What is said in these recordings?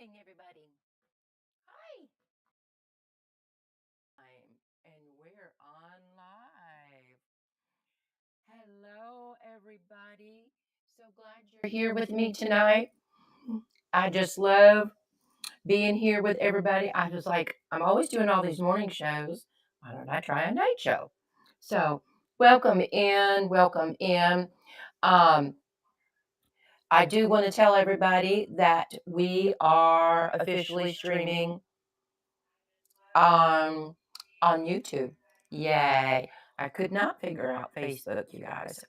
evening, everybody. Hi. And we're on live. Hello, everybody. So glad you're here with me tonight. I just love being here with everybody. I'm always doing all these morning shows. Why don't I try a night show? So, welcome in, welcome in. Um, I do want to tell everybody that we are officially streaming on on YouTube. Yay. I could not figure out Facebook, you guys.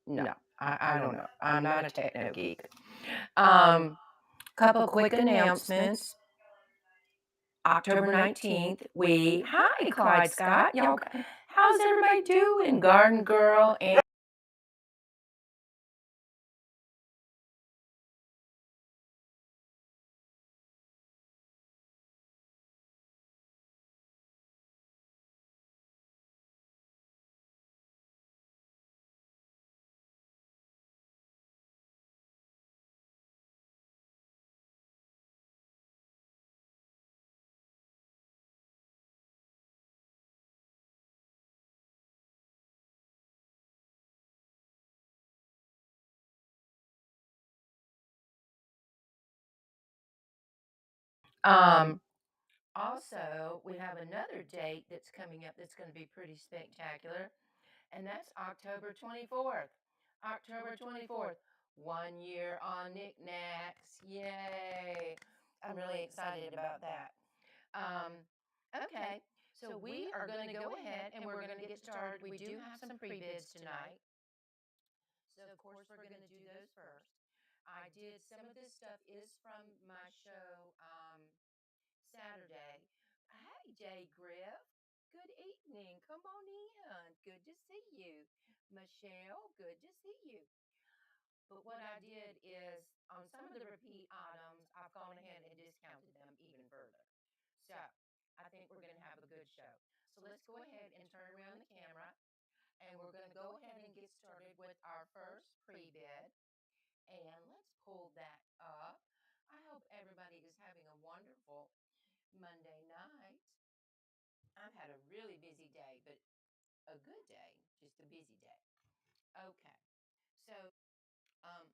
No, I don't know. I'm not a techno geek. Couple quick announcements. October 19th, hi, Clyde Scott. Y'all, how's everybody doing? Garden Girl and also, we have another date that's coming up that's going to be pretty spectacular, and that's October 24th. October 24th, 1 year on knickknacks. Yay! I'm really excited about that. Um, okay, so we are going to go ahead and we're going to get started. We do have some pre-bids tonight. So, of course, we're going to do those first. I did some of this stuff is from my show Saturday. Hey, Jay Griff. Good evening. Come on in. Good to see you. Michelle, good to see you. But what I did is on some of the repeat items, I've gone ahead and discounted them even further. So I think we're going to have a good show. So let's go ahead and turn around the camera and we're going to go ahead and get started with our first pre-bid. And let's pull that up. I hope everybody is having a wonderful Monday night. I've had a really busy day, but a good day, just a busy day. Okay, so um,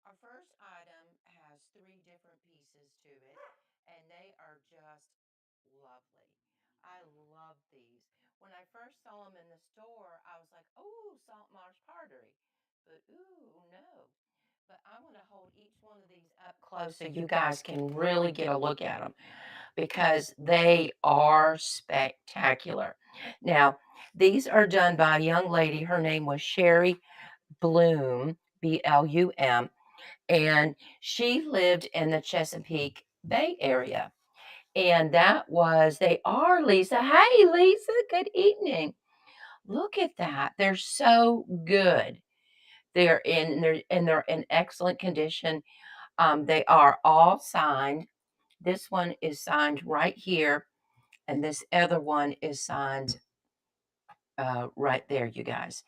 our first item has three different pieces to it, and they are just lovely. I love these. When I first saw them in the store, I was like, oh, salt marsh pottery. But ooh, no. But I want to hold each one of these up close so you guys can really get a look at them because they are spectacular. Now, these are done by a young lady. Her name was Sherry Bloom, Blum, and she lived in the Chesapeake Bay area. And they are Lisa. Hey, Lisa, good evening. Look at that. They're so good. They're in excellent condition. They are all signed. This one is signed right here, and this other one is signed right there, you guys.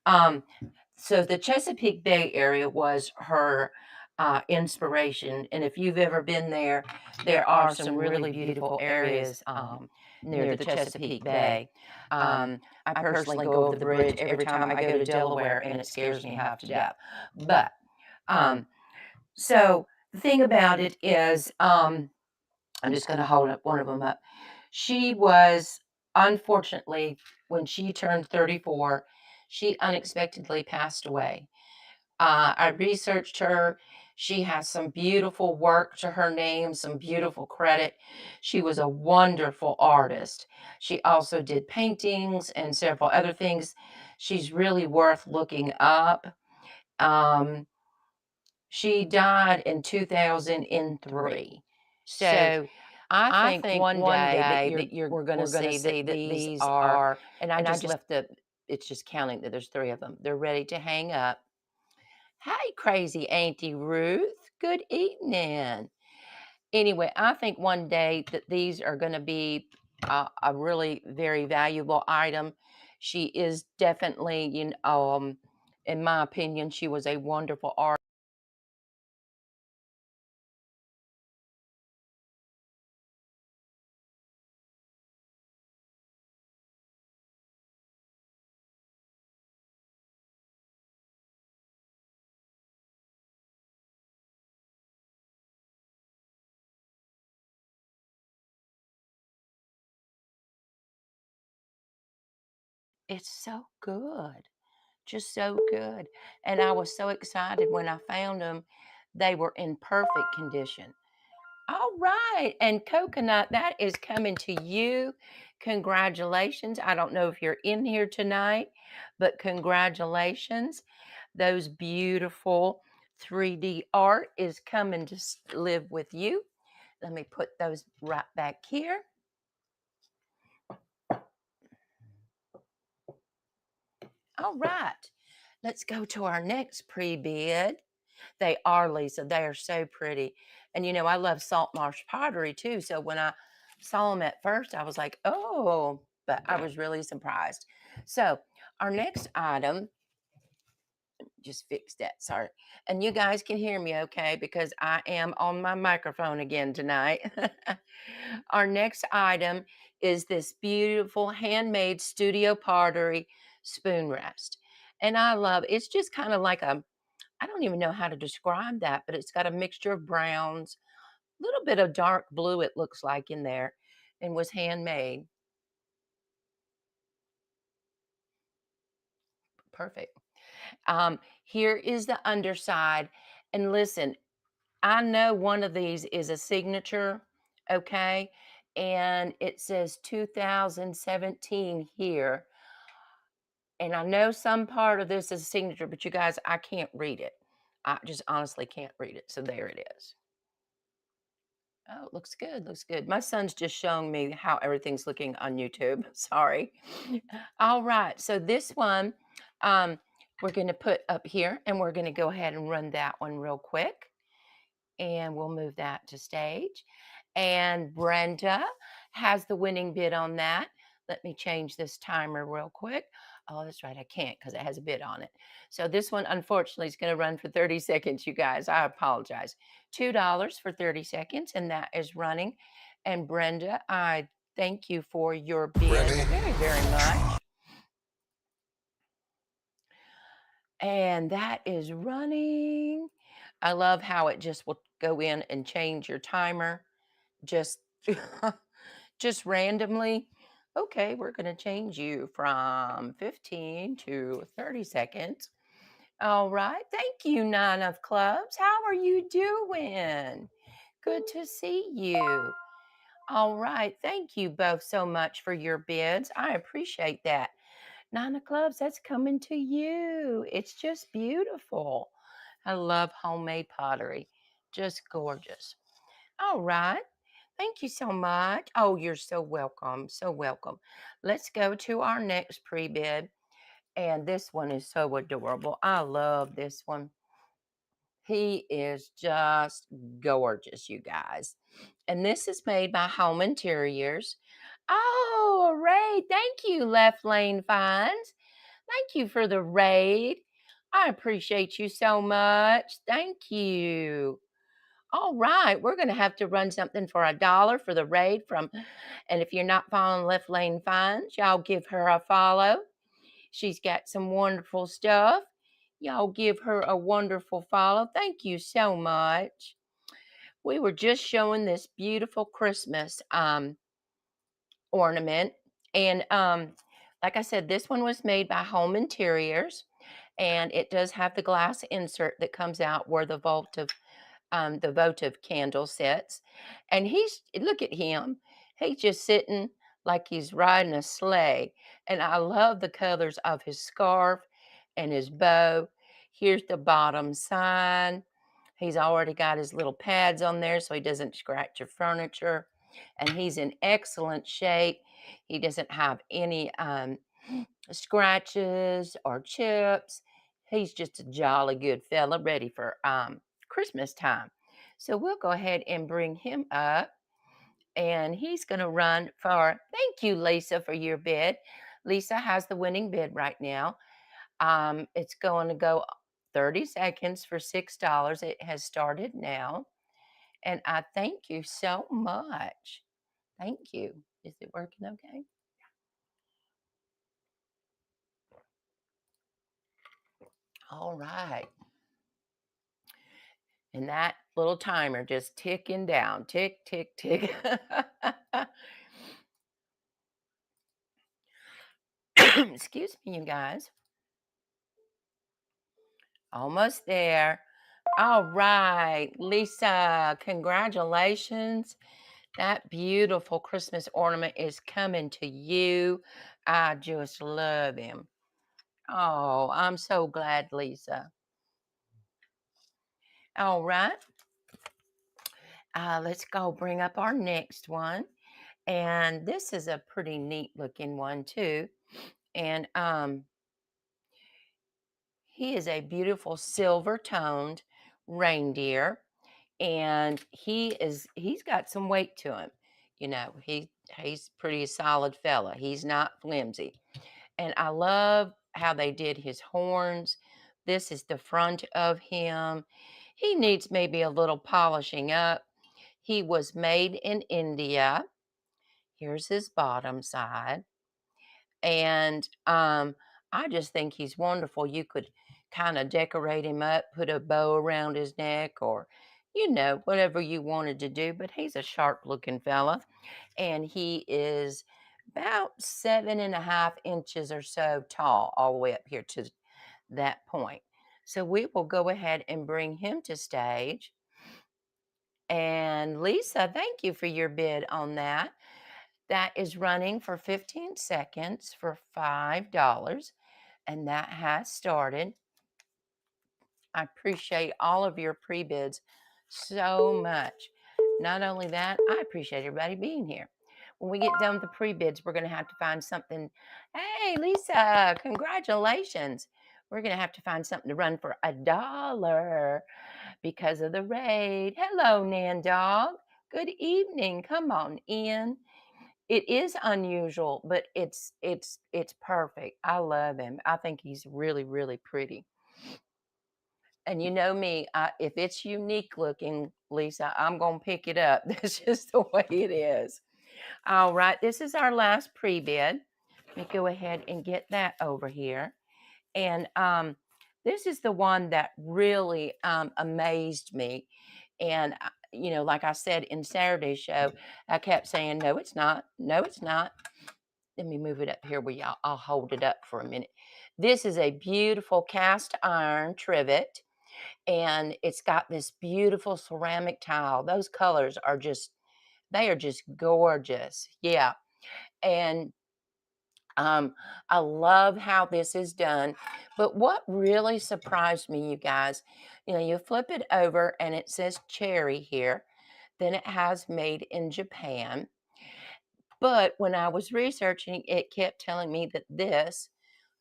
Um, so the Chesapeake Bay area was her inspiration, and if you've ever been there, there are some really beautiful areas near the Chesapeake Bay. I personally go over the bridge every time I go to Delaware, and it scares me half to death. But um, so the thing about it is, I'm just going to hold up one of them up. She was, unfortunately, when she turned 34, she unexpectedly passed away. I researched her. She has some beautiful work to her name, some beautiful credit. She was a wonderful artist. She also did paintings and several other things. She's really worth looking up. Um, she died in 2003. So I think one day we're going to see that these are, and I just left it's just counting that there's three of them. They're ready to hang up. Hi, crazy Auntie Ruth. Good evening. Anyway, I think one day that these are going to be a really very valuable item. She is definitely, in my opinion, she was a wonderful artist. It's so good. Just so good. And I was so excited when I found them. They were in perfect condition. All right. And Coconut, that is coming to you. Congratulations. I don't know if you're in here tonight, but congratulations. Those beautiful 3D art is coming to live with you. Let me put those right back here. All right. Let's go to our next pre-bid. They are, Lisa. They are so pretty. And you know, I love salt marsh pottery too. So when I saw them at first, I was like, oh, but I was really surprised. So our next item, just fix that, sorry. And you guys can hear me okay because I am on my microphone again tonight. Our next item is this beautiful handmade studio pottery spoon rest. And I love it's just kind of like a I don't even know how to describe that, but it's got a mixture of browns, a little bit of dark blue, it looks like in there, and was handmade. Perfect. Here is the underside. And listen, I know one of these is a signature, okay? And it says 2017 here. And I know some part of this is a signature, but you guys, I can't read it. I just honestly can't read it. So there it is. Oh, looks good. Looks good. My son's just showing me how everything's looking on YouTube. Sorry. All right. So this one, um, we're going to put up here and we're going to go ahead and run that one real quick. And we'll move that to stage. And Brenda has the winning bid on that. Let me change this timer real quick. Oh, that's right. I can't because it has a bid on it. So this one, unfortunately, is going to run for 30 seconds, you guys. I apologize. $2 for 30 seconds, and that is running. And Brenda, I thank you for your bid very, very much. And that is running. I love how it just will go in and change your timer just just randomly. Okay, we're going to change you from 15 to 30 seconds. All right. Thank you, Nine of Clubs. How are you doing? Good to see you. All right. Thank you both so much for your bids. I appreciate that. Nine of Clubs, that's coming to you. It's just beautiful. I love homemade pottery. Just gorgeous. All right. Thank you so much. Oh, you're so welcome. So welcome. Let's go to our next pre-bid. And this one is so adorable. I love this one. He is just gorgeous, you guys. And this is made by Home Interiors. Oh, Ray, thank you, Left Lane Finds. Thank you for the raid. I appreciate you so much. Thank you. All right, we're going to have to run something for $1 for the raid from, and if you're not following Left Lane Finds, y'all give her a follow. She's got some wonderful stuff. Y'all give her a wonderful follow. Thank you so much. We were just showing this beautiful Christmas ornament. And like I said, this one was made by Home Interiors. And it does have the glass insert that comes out where the votive candle sits. And look at him. He's just sitting like he's riding a sleigh. And I love the colors of his scarf and his bow. Here's the bottom sign. He's already got his little pads on there so he doesn't scratch your furniture. And he's in excellent shape. He doesn't have any scratches or chips. He's just a jolly good fella ready for Christmas time. So we'll go ahead and bring him up. And he's going to run for, thank you, Lisa, for your bid. Lisa has the winning bid right now. It's going to go 30 seconds for $6. It has started now. And I thank you so much. Thank you. Is it working okay? All right. And that little timer just ticking down, tick, tick, tick. Excuse me, you guys. Almost there. All right, Lisa, congratulations. That beautiful Christmas ornament is coming to you. I just love him. Oh, I'm so glad, Lisa. All right. Let's go bring up our next one. And this is a pretty neat looking one too. And he is a beautiful silver toned reindeer. And he's got some weight to him. You know, he's pretty solid fella. He's not flimsy. And I love how they did his horns. This is the front of him. He needs maybe a little polishing up. He was made in India. Here's his bottom side. And I just think he's wonderful. You could kind of decorate him up, put a bow around his neck, or, you know, whatever you wanted to do. But he's a sharp looking fella. And he is about 7.5 inches or so tall, all the way up here to that point. So we will go ahead and bring him to stage. And Lisa, thank you for your bid on that. That is running for 15 seconds for $5. And that has started. I appreciate all of your pre-bids so much. Not only that, I appreciate everybody being here. When we get done with the pre-bids, we're going to have to find something. Hey, Lisa, congratulations. We're going to have to find something to run for $1 because of the raid. Hello, Nan Dog. Good evening. Come on in. It is unusual, but it's perfect. I love him. I think he's really, really pretty. And you know me, if it's unique looking, Lisa, I'm going to pick it up. That's just the way it is. All right, this is our last pre-bid. Let me go ahead and get that over here. And this is the one that really amazed me. And, you know, like I said in Saturday's show, I kept saying, no, it's not. No, it's not. Let me move it up here where I'll hold it up for a minute. This is a beautiful cast iron trivet. And it's got this beautiful ceramic tile. Those colors are just, they are just gorgeous. Yeah. And I love how this is done. But what really surprised me, you guys, you know, you flip it over and it says cherry here. Then it has made in Japan. But when I was researching, it kept telling me that this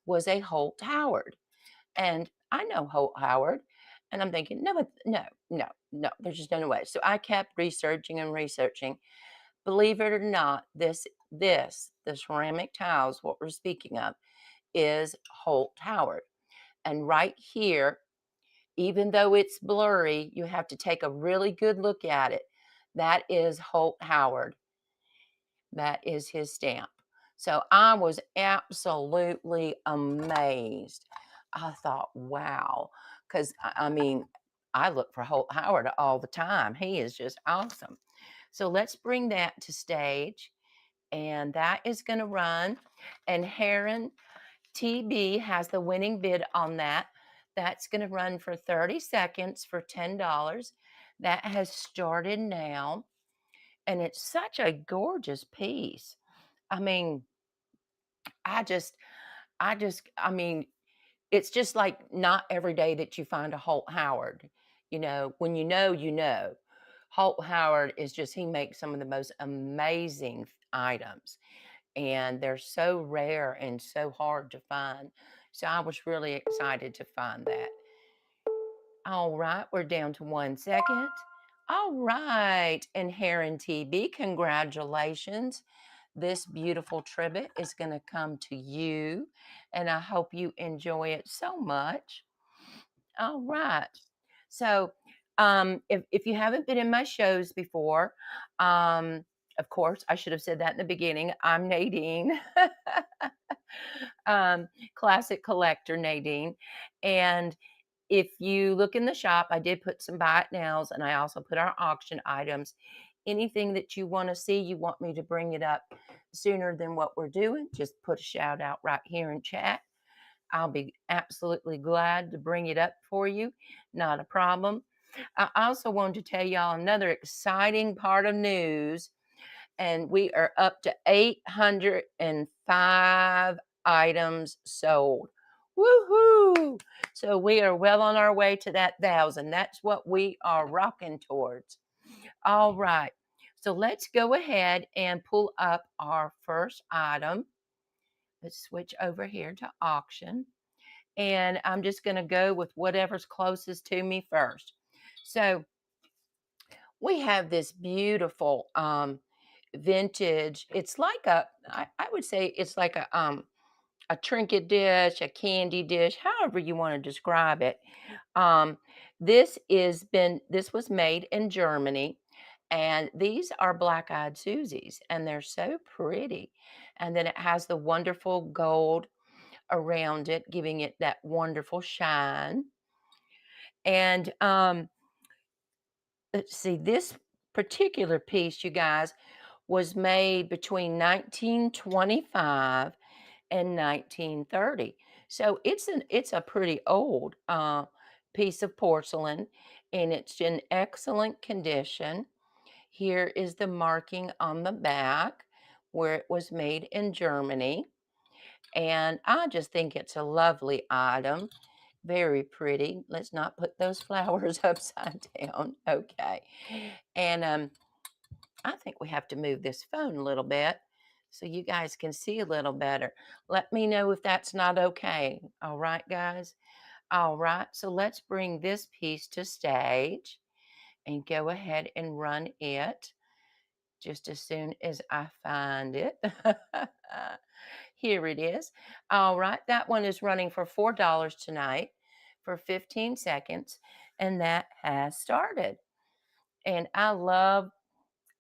was a Holt Howard. And I know Holt Howard. And I'm thinking, no, no, there's just no way. So I kept researching and researching. Believe it or not, the ceramic tiles, what we're speaking of, is Holt Howard. And right here, even though it's blurry, you have to take a really good look at it. That is Holt Howard. That is his stamp. So I was absolutely amazed. I thought, wow. Because, I mean, I look for Holt Howard all the time. He is just awesome. So let's bring that to stage. And that is going to run. And Heron TB has the winning bid on that. That's going to run for 30 seconds for $10. That has started now. And it's such a gorgeous piece. I mean, I just, I mean, it's just like not every day that you find a Holt Howard. You know, when you know, you know. Holt Howard is just, he makes some of the most amazing items. And they're so rare and so hard to find. So I was really excited to find that. All right, we're down to 1 second. All right, and Heron TB, congratulations. This beautiful trivet is going to come to you, and I hope you enjoy it so much. All right. So, if you haven't been in my shows before, of course, I should have said that in the beginning. I'm Nadine, Classic Collector Nadine, and if you look in the shop, I did put some buy it nows, and I also put our auction items anything that you want to see, you want me to bring it up sooner than what we're doing, just put a shout out right here in chat. I'll be absolutely glad to bring it up for you. Not a problem. I also wanted to tell y'all another exciting part of news, and we are up to 805 items sold. Woohoo! So we are well on our way to that 1,000. That's what we are rocking towards. All right. So let's go ahead and pull up our first item. Let's switch over here to auction. And I'm just going to go with whatever's closest to me first. So we have this beautiful vintage. It's like I would say it's like a trinket dish, a candy dish, however you want to describe it. Um, this was made in Germany, and these are black-eyed Susies, and they're so pretty. And then it has the wonderful gold around it, giving it that wonderful shine. And let's see, this particular piece, you guys, was made between 1925 and 1930. So it's a pretty old piece of porcelain, and it's in excellent condition. Here is the marking on the back where it was made in Germany. And I just think it's a lovely item. Very pretty. Let's not put those flowers upside down. Okay. And I think we have to move this phone a little bit so you guys can see a little better. Let me know if that's not okay. All right, guys? All right. So let's bring this piece to stage and go ahead and run it just as soon as I find it. Here it is. All right, that one is running for $4 tonight for 15 seconds, and that has started. And I love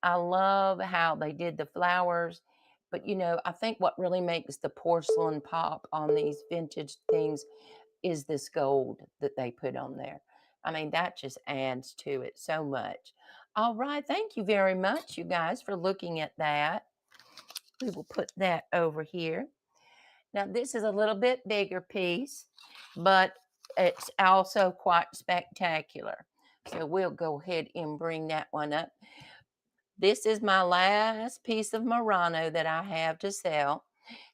how they did the flowers, but I think what really makes the porcelain pop on these vintage things is this gold that they put on there. I mean, that just adds to it so much. All right, thank you very much, you guys, for looking at that. We will put that over here. Now, this is a little bit bigger piece, but it's also quite spectacular. So we'll go ahead and bring that one up. This is my last piece of Murano that I have to sell,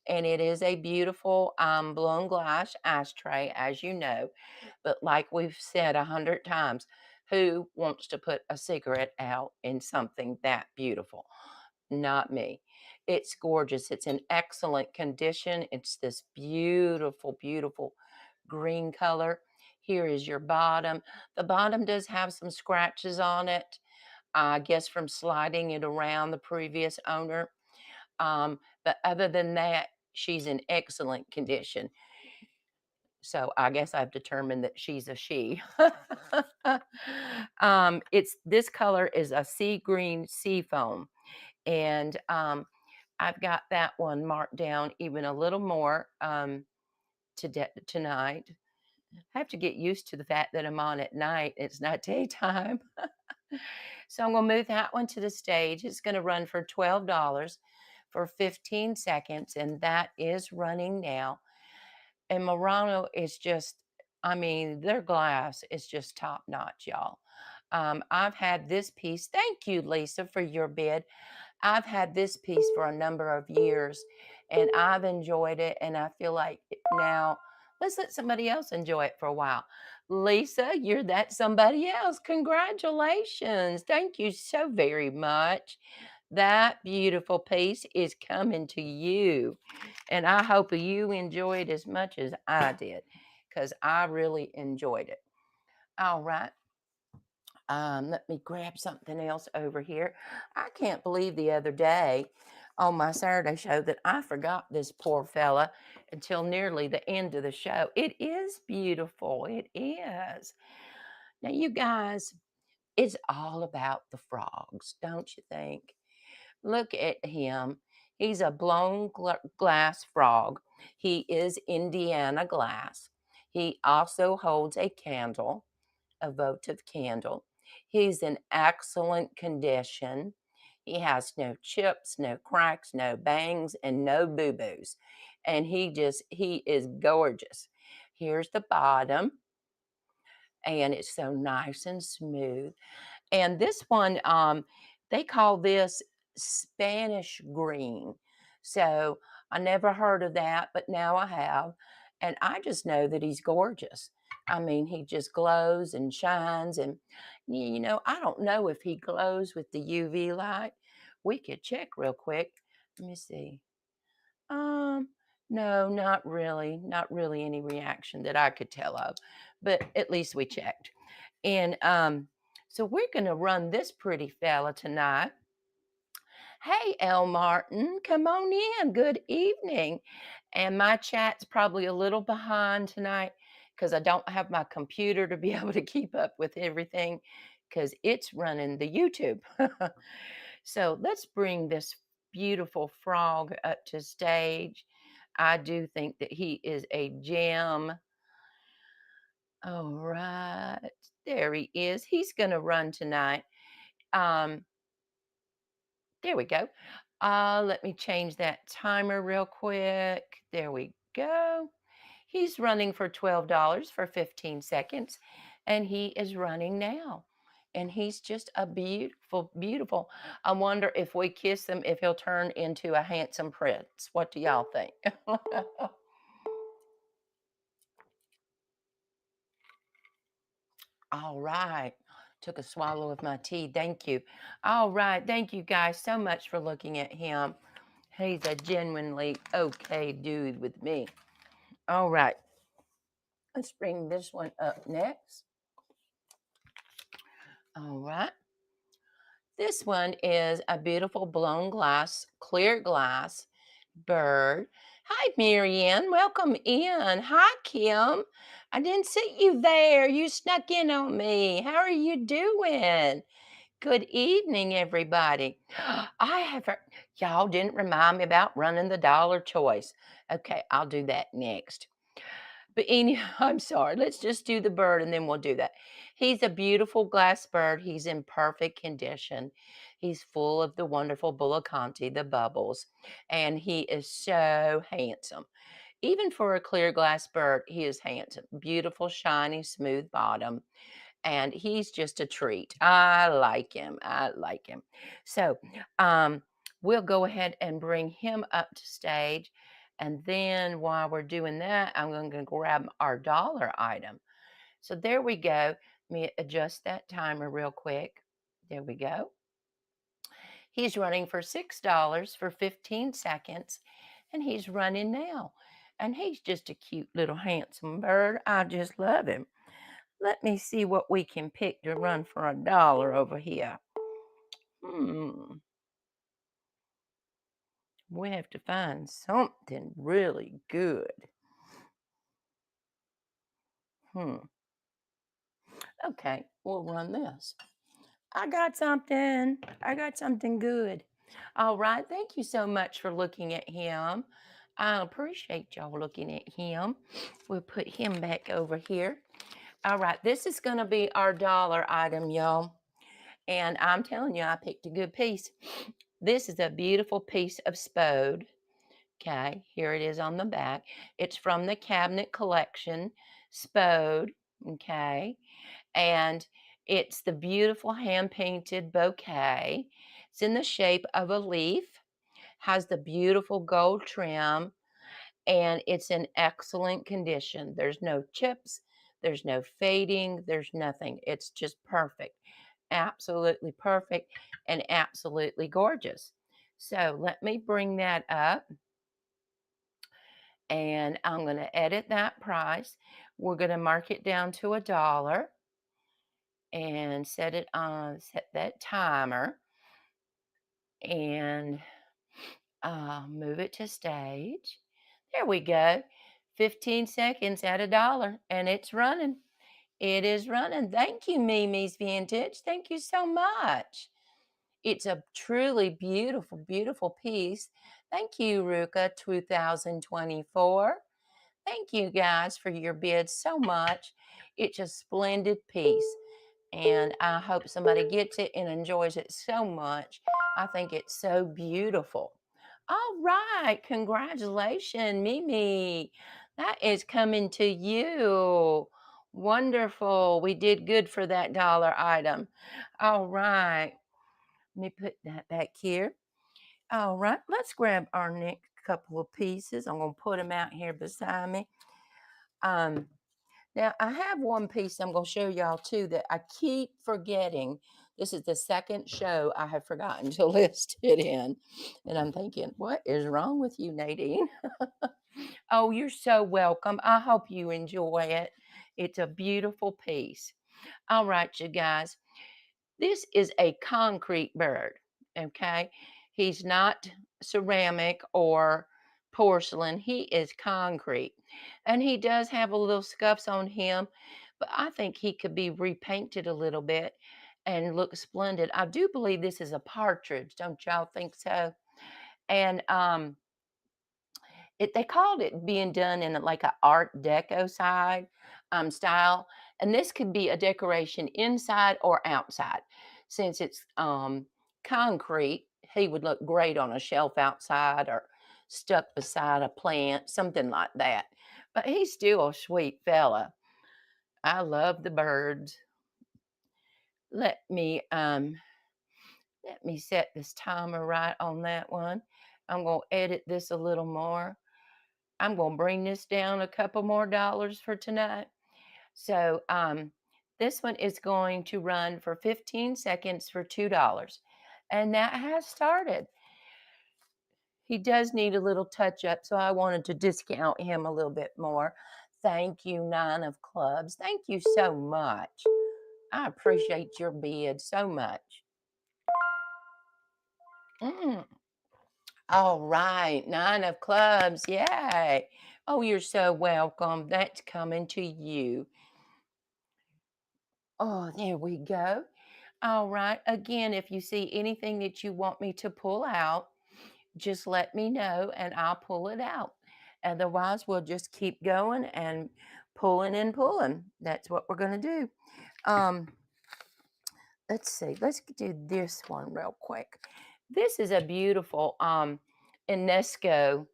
and it is a beautiful blown glass ashtray, as you know. But like we've said 100 times, who wants to put a cigarette out in something that beautiful? Not me. It's gorgeous. It's in excellent condition. It's this beautiful, beautiful green color. Here is your bottom. The bottom does have some scratches on it, I guess from sliding it around the previous owner. But other than that, she's in excellent condition. So I guess I've determined that she's a she. It's this color is a sea green sea foam, and I've got that one marked down even a little more tonight. I have to get used to the fact that I'm on at night. It's not daytime. So I'm going to move that one to the stage. It's going to run for $12 for 15 seconds, and that is running now. And Murano is just, I mean, their glass is just top notch, y'all. I've had this piece. Thank you, Lisa, for your bid. I've had this piece for a number of years, and I've enjoyed it, and I feel like now let's let somebody else enjoy it for a while. Lisa, you're that somebody else. Congratulations. Thank you so very much. That beautiful piece is coming to you, and I hope you enjoy it as much as I did, because I really enjoyed it. All right. Let me grab something else over here. I can't believe the other day on my Saturday show that I forgot this poor fella until nearly the end of the show. It is beautiful. It is. Now, you guys, it's all about the frogs, don't you think? Look at him. He's a blown glass frog. He is Indiana glass. He also holds a candle, a votive candle. He's in excellent condition. He has no chips, no cracks, no bangs, and no boo-boos. And he is gorgeous. Here's the bottom, and it's so nice and smooth. And this one, they call this Spanish green. So I never heard of that, but now I have. And I just know that he's gorgeous. I mean, he just glows and shines. And, I don't know if he glows with the UV light. We could check real quick. Let me see. Um, no, not really. Not really any reaction that I could tell of. But at least we checked. And so we're going to run this pretty fella tonight. Hey, El Martin, come on in. Good evening. And my chat's probably a little behind tonight because I don't have my computer to be able to keep up with everything because it's running the YouTube. So let's bring this beautiful frog up to stage. I do think that he is a gem. All right. There he is. He's going to run tonight. Um, there we go. Let me change that timer real quick. There we go. He's running for $12 for 15 seconds, and he is running now. And he's just a beautiful, beautiful. I wonder if we kiss him, if he'll turn into a handsome prince. What do y'all think? All right. Took a swallow of my tea. Thank you. All right. Thank you guys so much for looking at him. He's a genuinely okay dude with me. All right. Let's bring this one up next. All right. This one is a beautiful blown glass, clear glass bird. Hi, Marianne. Welcome in. Hi, Kim. I didn't see you there. You snuck in on me. How are you doing? Good evening, everybody. I have heard, y'all didn't remind me about running the dollar choice. Okay, I'll do that next. But anyhow, I'm sorry. Let's just do the bird and then we'll do that. He's a beautiful glass bird. He's in perfect condition. He's full of the wonderful Bulliconti, the bubbles, and he is so handsome. Even for a clear glass bird, he is handsome. Beautiful, shiny, smooth bottom, and he's just a treat. I like him. I like him. So, we'll go ahead and bring him up to stage. And then while we're doing that, I'm going to grab our dollar item. So there we go. Let me adjust that timer real quick. There we go. He's running for $6 for 15 seconds, and he's running now. And he's just a cute little handsome bird. I just love him. Let me see what we can pick to run for $1 over here. We have to find something really good. Okay, we'll run this. I got something. I got something good. All right. Thank you so much for looking at him. I appreciate y'all looking at him. We'll put him back over here. All right. This is going to be our dollar item, y'all. And I'm telling you, I picked a good piece. This is a beautiful piece of spode. Okay, here it is on the back. It's from the cabinet collection, spode. Okay, and it's the beautiful hand-painted bouquet. It's in the shape of a leaf, has the beautiful gold trim, and it's in excellent condition. There's no chips, there's no fading, there's nothing. It's just perfect. Absolutely perfect and absolutely gorgeous. So let me bring that up and I'm going to edit that price. We're going to mark it down to $1 and set that timer and move it to stage. There we go. 15 seconds at $1 and it's running. It is running. Thank you, Mimi's Vintage. Thank you so much. It's a truly beautiful, beautiful piece. Thank you, Ruka 2024. Thank you guys for your bids so much. It's a splendid piece. and I hope somebody gets it and enjoys it so much. I think it's so beautiful. All right, congratulations, Mimi. That is coming to you. Wonderful. We did good for that dollar item. All right. Let me put that back here. All right, let's grab our next couple of pieces. I'm going to put them out here beside me. Um, Now, I have one piece I'm going to show y'all too that I keep forgetting. This is the second show I have forgotten to list it in. And I'm thinking, what is wrong with you, Nadine? Oh, you're so welcome. I hope you enjoy it. It's a beautiful piece. All right, you guys. This is a concrete bird, okay? He's not ceramic or porcelain. He is concrete. And he does have a little scuffs on him, but I think he could be repainted a little bit and look splendid. I do believe this is a partridge, don't y'all think so? And they called it being done in like a art deco style, and this could be a decoration inside or outside. Since it's concrete, he would look great on a shelf outside or stuck beside a plant, something like that. But he's still a sweet fella. I love the birds. Let me set this timer right on that one. I'm going to edit this a little more. I'm going to bring this down a couple more dollars for tonight. So this one is going to run for 15 seconds for $2. And that has started. He does need a little touch up, so I wanted to discount him a little bit more. Thank you, Nine of Clubs. Thank you so much. I appreciate your bid so much. All right, Nine of Clubs. Yay. Oh, you're so welcome. That's coming to you. Oh, there we go. All right. Again, if you see anything that you want me to pull out, just let me know and I'll pull it out. Otherwise, we'll just keep going and pulling and pulling. That's what we're going to do. Let's see. Let's do this one real quick. This is a beautiful UNESCO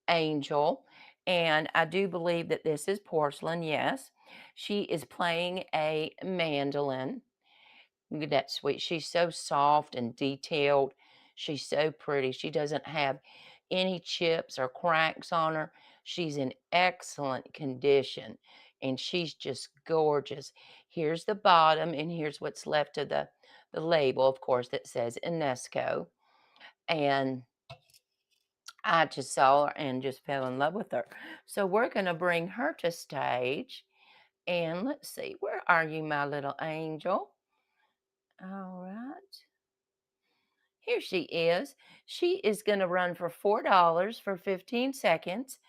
angel. And I do believe that this is porcelain. Yes. She is playing a mandolin. Look at that sweet. She's so soft and detailed. She's so pretty. She doesn't have any chips or cracks on her. She's in excellent condition and she's just gorgeous. Here's the bottom and here's what's left of the label, of course, that says UNESCO. And I just saw her and just fell in love with her. So we're going to bring her to stage. And let's see, where are you, my little angel? All right. Here she is. She is going to run for $4 for 15 seconds,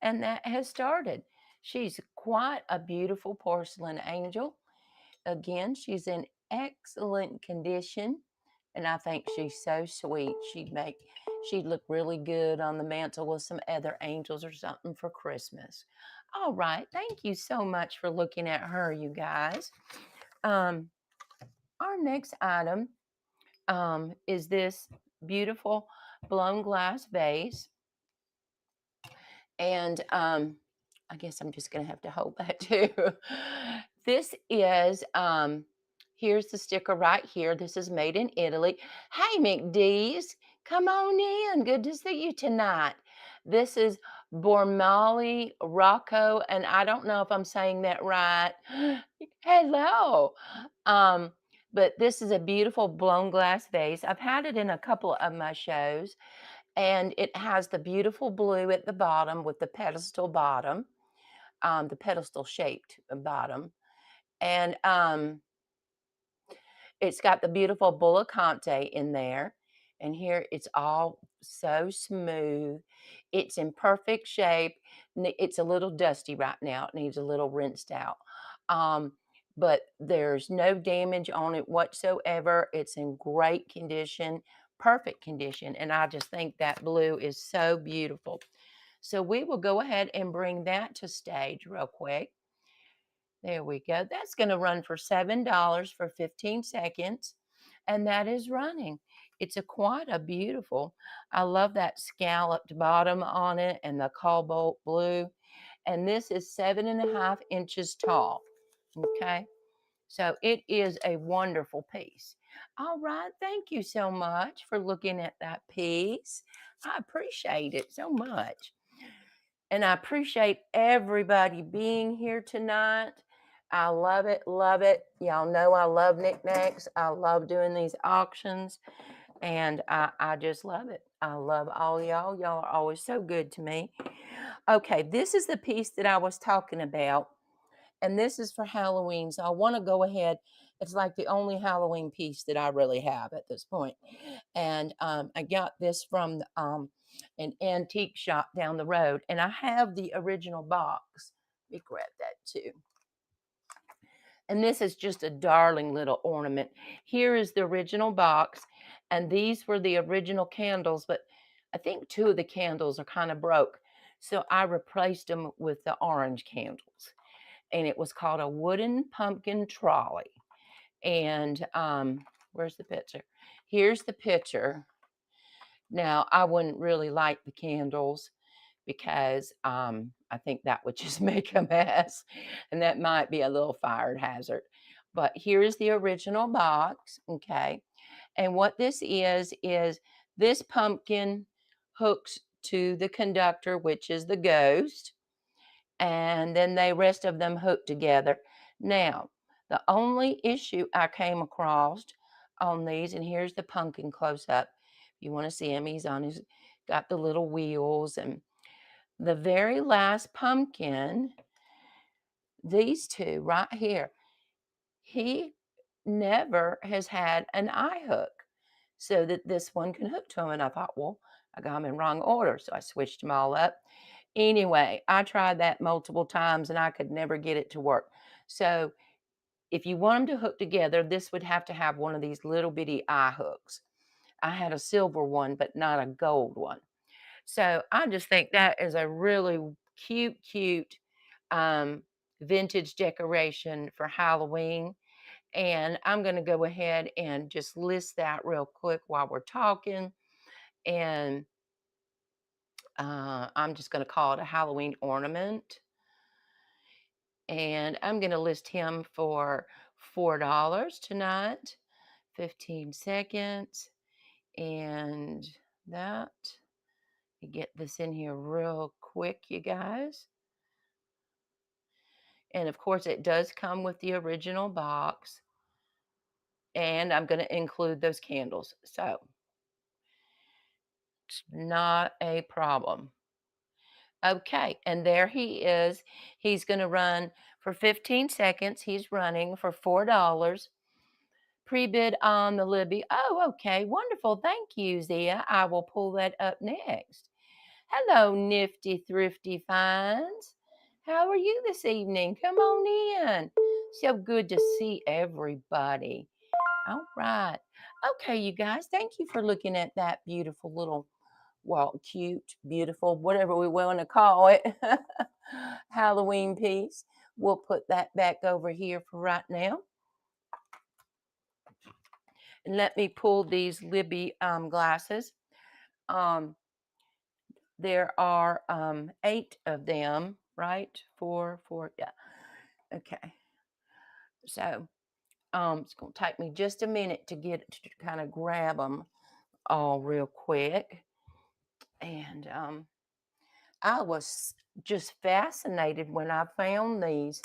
and that has started. She's quite a beautiful porcelain angel. Again, she's in excellent condition, and I think she's so sweet. She'd look really good on the mantle with some other angels or something for Christmas. All right, thank you so much for looking at her, you guys. Our next item is this beautiful blown glass vase. And I guess I'm just going to have to hold that too. This is, here's the sticker right here. This is made in Italy. Hey, McDee's, come on in. Good to see you tonight. This is Bormali Rocco, and I don't know if I'm saying that right. Hello. But this is a beautiful blown glass vase. I've had it in a couple of my shows, and it has the beautiful blue at the bottom with the pedestal bottom, the pedestal shaped bottom. And it's got the beautiful Bullacante in there. And here it's all so smooth. It's in perfect shape. It's a little dusty right now. It needs a little rinsed out. But there's no damage on it whatsoever. It's in great condition, perfect condition. And I just think that blue is so beautiful. So we will go ahead and bring that to stage real quick. There we go. That's going to run for $7 for 15 seconds. And that is running. It's quite a beautiful. I love that scalloped bottom on it and the cobalt blue. And this is 7.5 inches tall. Okay. So it is a wonderful piece. All right. Thank you so much for looking at that piece. I appreciate it so much. And I appreciate everybody being here tonight. I love it, love it. Y'all know I love knickknacks. I love doing these auctions, and I just love it. I love all y'all. Y'all are always so good to me. Okay, this is the piece that I was talking about, and this is for Halloween. So I want to go ahead. It's like the only Halloween piece that I really have at this point. And I got this from an antique shop down the road, and I have the original box. Let me grab that too. And this is just a darling little ornament. Here is the original box, and these were the original candles, but I think 2 of the candles are kind of broke. So I replaced them with the orange candles, and it was called a wooden pumpkin trolley. And where's the picture? Here's the picture. Now, I wouldn't really light the candles because I think that would just make a mess, and that might be a little fire hazard. But here's the original box, okay? And what this is this pumpkin hooks to the conductor, which is the ghost, and then the rest of them hook together. Now, the only issue I came across on these, and here's the pumpkin close up. If you want to see him, he's got the little wheels, and the very last pumpkin, these 2 right here, he never has had an eye hook so that this one can hook to him. And I thought, well, I got them in wrong order, so I switched them all up. Anyway, I tried that multiple times and I could never get it to work. So if you want them to hook together, this would have to have one of these little bitty eye hooks. I had a silver one, but not a gold one. So I just think that is a really cute vintage decoration for Halloween. And I'm going to go ahead and just list that real quick while we're talking. And I'm just going to call it a Halloween ornament. And I'm going to list him for $4 tonight, 15 seconds. And that, get this in here real quick, you guys. And of course, it does come with the original box. And I'm going to include those candles. So it's not a problem. Okay, and there he is. He's going to run for 15 seconds. He's running for $4. Pre-bid on the Libby. Oh, okay, wonderful. Thank you, Zia. I will pull that up next. Hello, Nifty Thrifty Finds. How are you this evening? Come on in. So good to see everybody. All right. Okay, you guys, thank you for looking at that beautiful little, well, cute, beautiful, whatever we want to call it, Halloween piece. We'll put that back over here for right now. And let me pull these Libby glasses. There are 8 of them, right? 4, yeah. Okay. So it's going to take me just a minute to kind of grab them all real quick. And I was just fascinated when I found these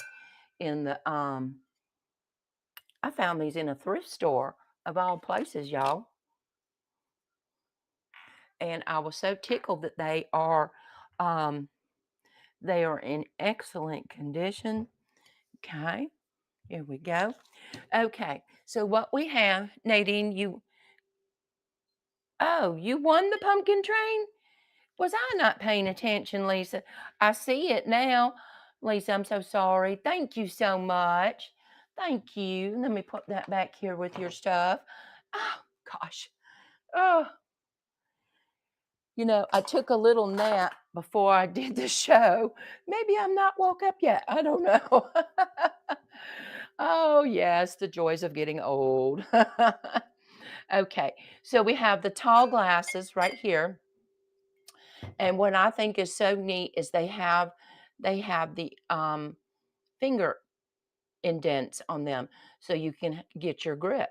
in the I found these in a thrift store of all places, y'all. And I was so tickled that they are in excellent condition. Okay, here we go. Okay, so what we have, Nadine, you won the pumpkin train? Was I not paying attention, Lisa? I see it now. Lisa, I'm so sorry. Thank you so much. Thank you. Let me put that back here with your stuff. Oh, gosh. Oh, You know, I took a little nap before I did the show. Maybe I'm not woke up yet. I don't know. Oh, yes, the joys of getting old. Okay, so we have the tall glasses right here. And what I think is so neat is they have the finger indents on them so you can get your grip.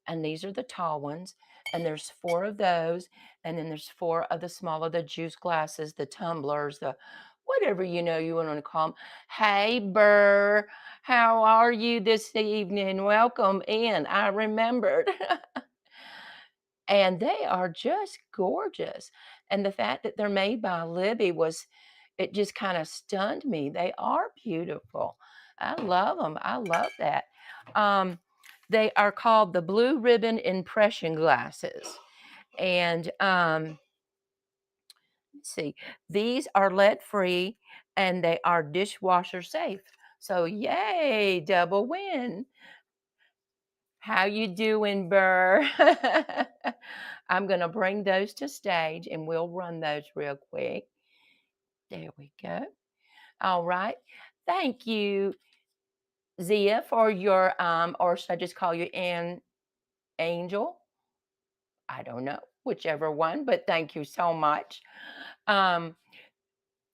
And these are the tall ones. And there's 4 of those. And then there's 4 of the smaller, the juice glasses, the tumblers, the whatever you know you want to call them. Hey, Burr, how are you this evening? Welcome in. I remembered. And they are just gorgeous. And the fact that they're made by Libby it just kind of stunned me. They are beautiful. I love them. I love that. Um, they are called the Blue Ribbon Impression Glasses. And let's see, these are lead free and they are dishwasher safe. So yay, double win. How you doing, Burr? I'm going to bring those to stage and we'll run those real quick. There we go. All right. Thank you, Zia, for your, or should I just call you Angel? I don't know, whichever one, but thank you so much. Um,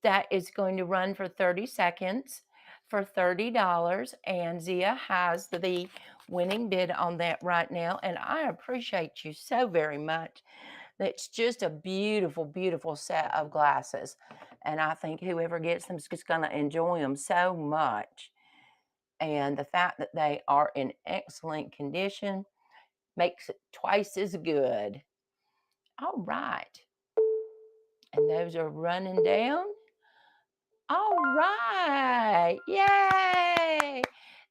that is going to run for 30 seconds for $30. And Zia has the winning bid on that right now. And I appreciate you so very much. It's just a beautiful, beautiful set of glasses. And I think whoever gets them is just going to enjoy them so much. And the fact that they are in excellent condition makes it twice as good. All right. And those are running down. All right. Yay.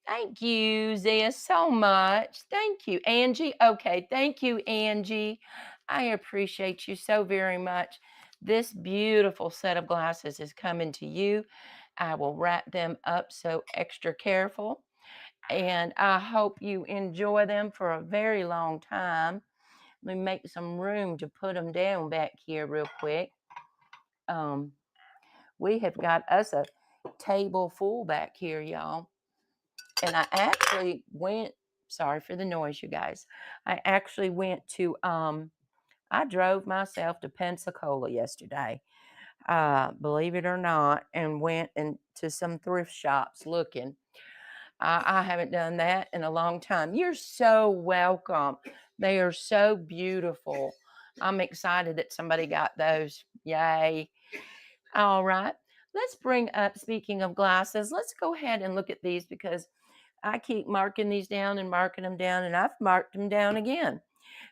Thank you, Zia, so much. Thank you, Angie. Okay. Thank you, Angie. I appreciate you so very much. This beautiful set of glasses is coming to you. I will wrap them up so extra careful. And I hope you enjoy them for a very long time. Let me make some room to put them down back here real quick. We have got us a table full back here, y'all. And I actually went, sorry for the noise, you guys. I actually went to, I drove myself to Pensacola yesterday, believe it or not, and went into some thrift shops looking. I haven't done that in a long time. You're so welcome. They are so beautiful. I'm excited that somebody got those. Yay. All right. Let's bring up, speaking of glasses, let's go ahead and look at these because I keep marking these down and marking them down, and I've marked them down again,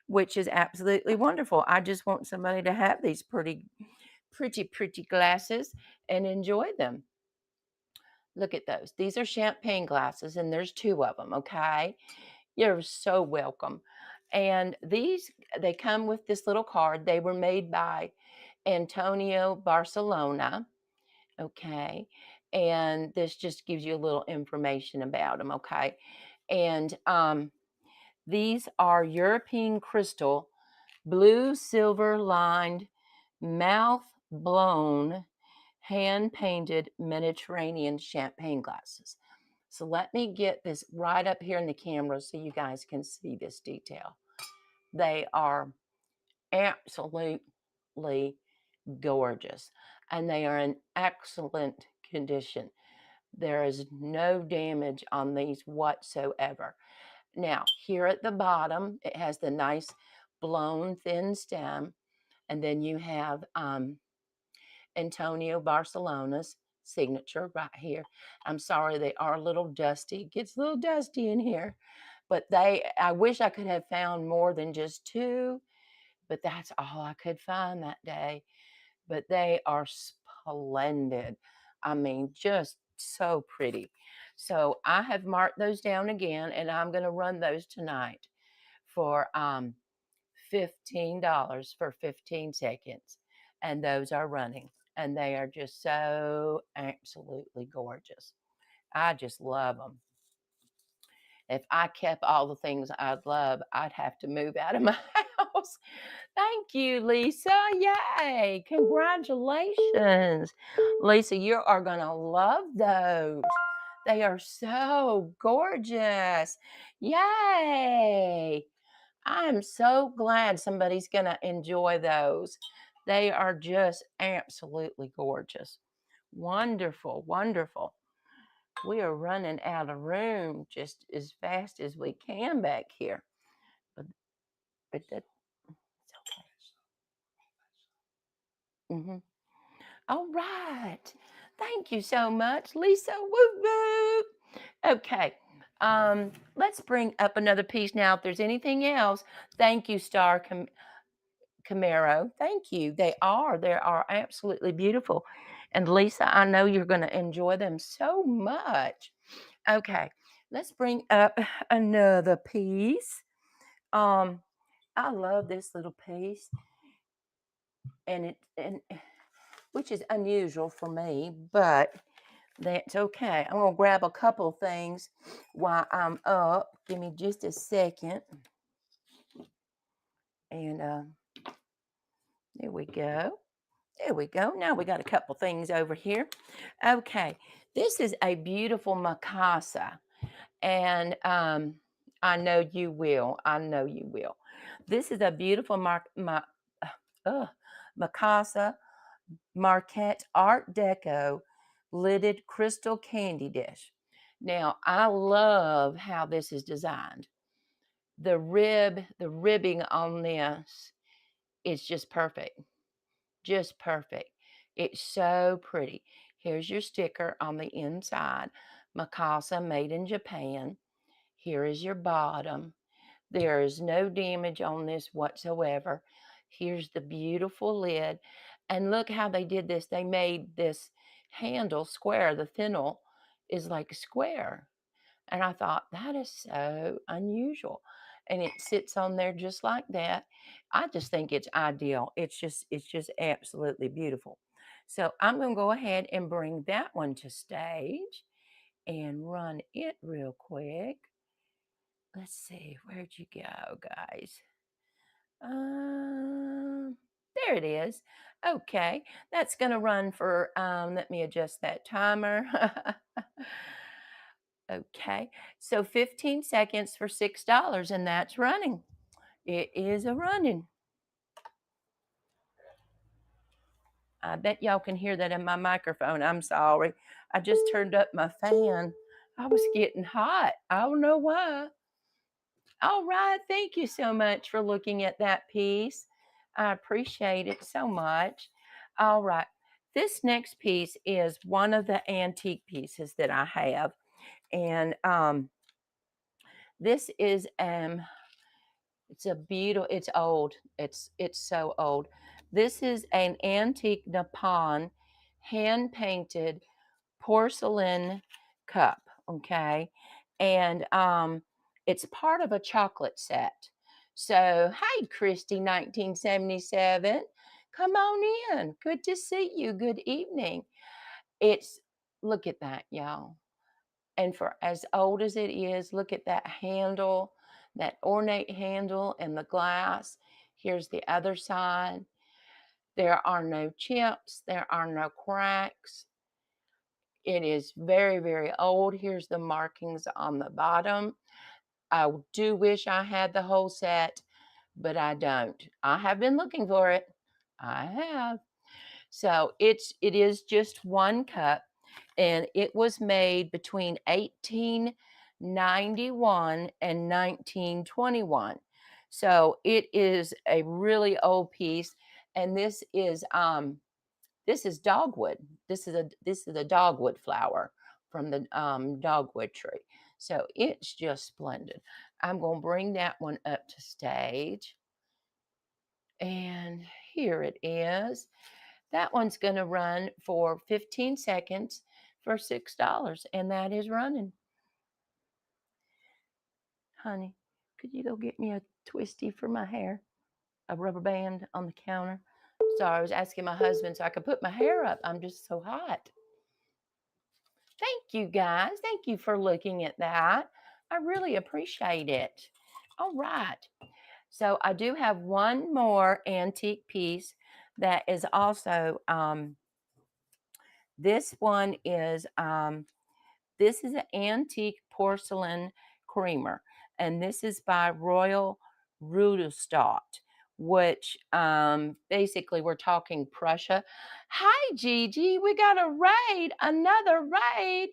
which is absolutely wonderful. I just want somebody to have these pretty, pretty glasses and enjoy them. Look at those. These are champagne glasses, and there's 2 of them, okay? You're so welcome. And these, they come with this little card. They were made by Antonio Barcelona, okay? And this just gives you a little information about them, okay? And these are European crystal, blue silver lined, mouth blown, hand painted Mediterranean champagne glasses. So let me get this right up here in the camera so you guys can see this detail. They are absolutely gorgeous and they are in excellent condition. There is no damage on these whatsoever. Now, here at the bottom, it has the nice blown thin stem, and then you have Antonio Barcelona's signature right here. I'm sorry, they are a little dusty. It gets a little dusty in here, but I wish I could have found more than just 2, but that's all I could find that day. But they are splendid. I mean, just so pretty. So I have marked those down again, and I'm going to run those tonight for $15 for 15 seconds. And those are running, and they are just so absolutely gorgeous. I just love them. If I kept all the things I'd love, I'd have to move out of my house. Thank you, Lisa. Yay. Congratulations. Lisa, you are going to love those. They are so gorgeous. Yay. I'm so glad somebody's going to enjoy those. They are just absolutely gorgeous. Wonderful, wonderful. We are running out of room just as fast as we can back here. But that's okay. All right. Thank you so much, Lisa. Woo woo. Okay. Let's bring up another piece now. If there's anything else, thank you, Star Camaro. Thank you. They are absolutely beautiful. And Lisa, I know you're going to enjoy them so much. Okay. Let's bring up another piece. I love this little piece, and which is unusual for me, but that's okay. I'm going to grab a couple things while I'm up. Give me just a second. And there we go. There we go. Now we got a couple things over here. Okay. This is a beautiful Mikasa. And I know you will. I know you will. This is a beautiful Mikasa Marquette Art Deco lidded crystal candy dish. Now, I love how this is designed. The ribbing on this is just perfect. Just perfect. It's so pretty. Here's your sticker on the inside. Mikasa made in Japan. Here is your bottom. There is no damage on this whatsoever. Here's the beautiful lid. And look how they did this. They made this handle square. The fennel is like square. And I thought, that is so unusual. And it sits on there just like that. I just think it's ideal. It's just absolutely beautiful. So I'm going to go ahead and bring that one to stage and run it real quick. Let's see, where'd you go, guys? There it is. Okay, that's going to run for, let me adjust that timer. Okay, so 15 seconds for $6, and that's running. It is a running. I bet y'all can hear that in my microphone. I'm sorry. I just turned up my fan. I was getting hot. I don't know why. All right. Thank you so much for looking at that piece. I appreciate it so much. All right. This next piece is one of the antique pieces that I have. And this is it's a beautiful, it's old. It's so old. This is an antique Nippon hand painted porcelain cup, okay? And it's part of a chocolate set. So, hey, Christy 1977, come on in. Good to see you. Good evening. It's, look at that, y'all. And for as old as it is, look at that handle, that ornate handle and the glass. Here's the other side. There are no chips. There are no cracks. It is very, very old. Here's the markings on the bottom. I do wish I had the whole set, but I don't. I have been looking for it. I have. So it is just one cup, and it was made between 1891 and 1921. So it is a really old piece, and this is dogwood. This is a dogwood flower from the dogwood tree. So it's just splendid. I'm going to bring that one up to stage. And here it is. That one's going to run for 15 seconds for $6, and that is running. Honey, could you go get me a twisty for my hair? A rubber band on the counter? Sorry, I was asking my husband so I could put my hair up. I'm just so hot. Thank you, guys. Thank you for looking at that. I really appreciate it. All right. So I do have one more antique piece that is also, this one is, this is an antique porcelain creamer, and this is by Royal Rudolstadt, which basically we're talking Prussia. Hi, Gigi, we got a raid, another raid.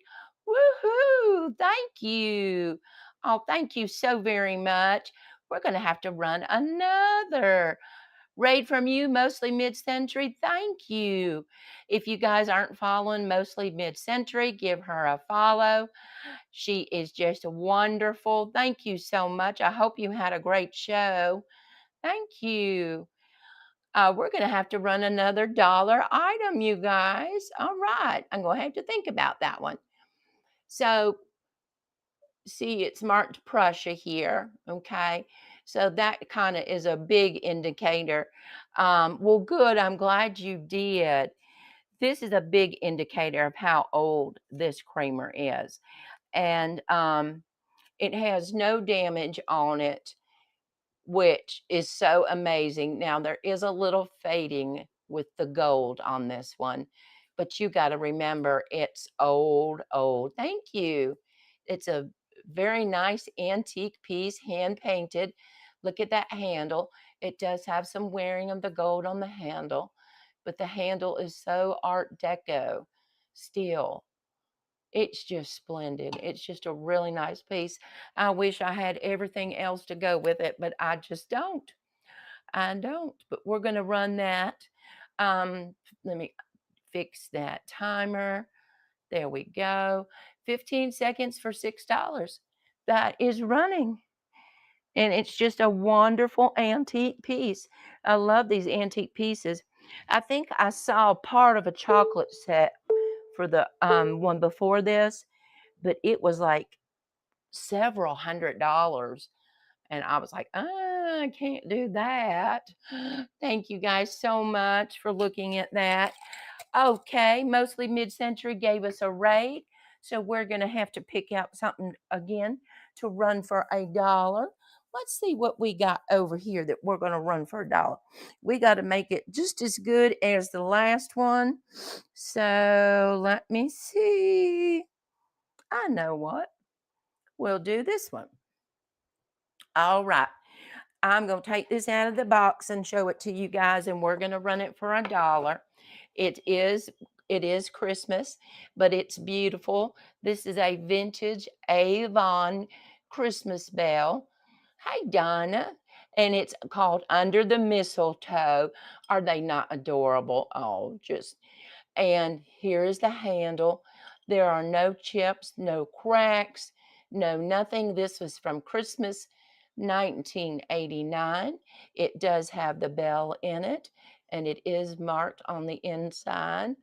Woohoo! Thank you. Oh, thank you so very much. We're going to have to run another raid from you, Mostly Mid-Century. Thank you. If you guys aren't following Mostly Mid-Century, give her a follow. She is just wonderful. Thank you so much. I hope you had a great show. Thank you. We're going to have to run another dollar item, you guys. All right. I'm going to have to think about that one. So, see, it's marked Prussia here. Okay. So that kind of is a big indicator. Well, good. I'm glad you did. This is a big indicator of how old this creamer is. And it has no damage on it, which is so amazing. Now, there is a little fading with the gold on this one, but you got to remember it's old, old. Thank you. It's a very nice antique piece, hand painted. Look at that handle. It does have some wearing of the gold on the handle, but the handle is so Art Deco still. It's just splendid. It's just a really nice piece. I wish I had everything else to go with it, but I just don't. I don't. But we're going to run that. Let me fix that timer. There we go. 15 seconds for $6. That is running. And it's just a wonderful antique piece. I love these antique pieces. I think I saw part of a chocolate set for the one before this, but it was like several $100s. And I was like, I can't do that. Thank you guys so much for looking at that. Okay, Mostly Mid-Century gave us a raid. So we're going to have to pick out something again to run for $1. Let's see what we got over here that we're going to run for $1. We got to make it just as good as the last one. So let me see. I know what. We'll do this one. All right. I'm going to take this out of the box and show it to you guys, and we're going to run it for $1. It is Christmas, but it's beautiful. This is a vintage Avon Christmas bell. Hi, Donna. And it's called Under the Mistletoe. Are they not adorable? Oh, just, and here is the handle. There are no chips, no cracks, no nothing. This was from Christmas 1989. It does have the bell in it, and it is marked on the inside.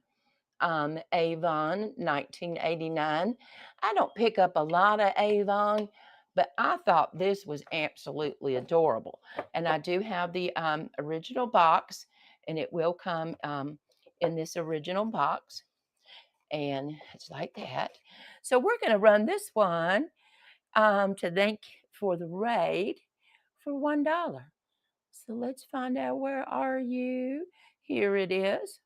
Avon 1989. I don't pick up a lot of Avon, but I thought this was absolutely adorable. And I do have the original box, and it will come in this original box. And it's like that. So we're going to run this one to thank for the raid for $1. So let's find out, where are you? Here it is.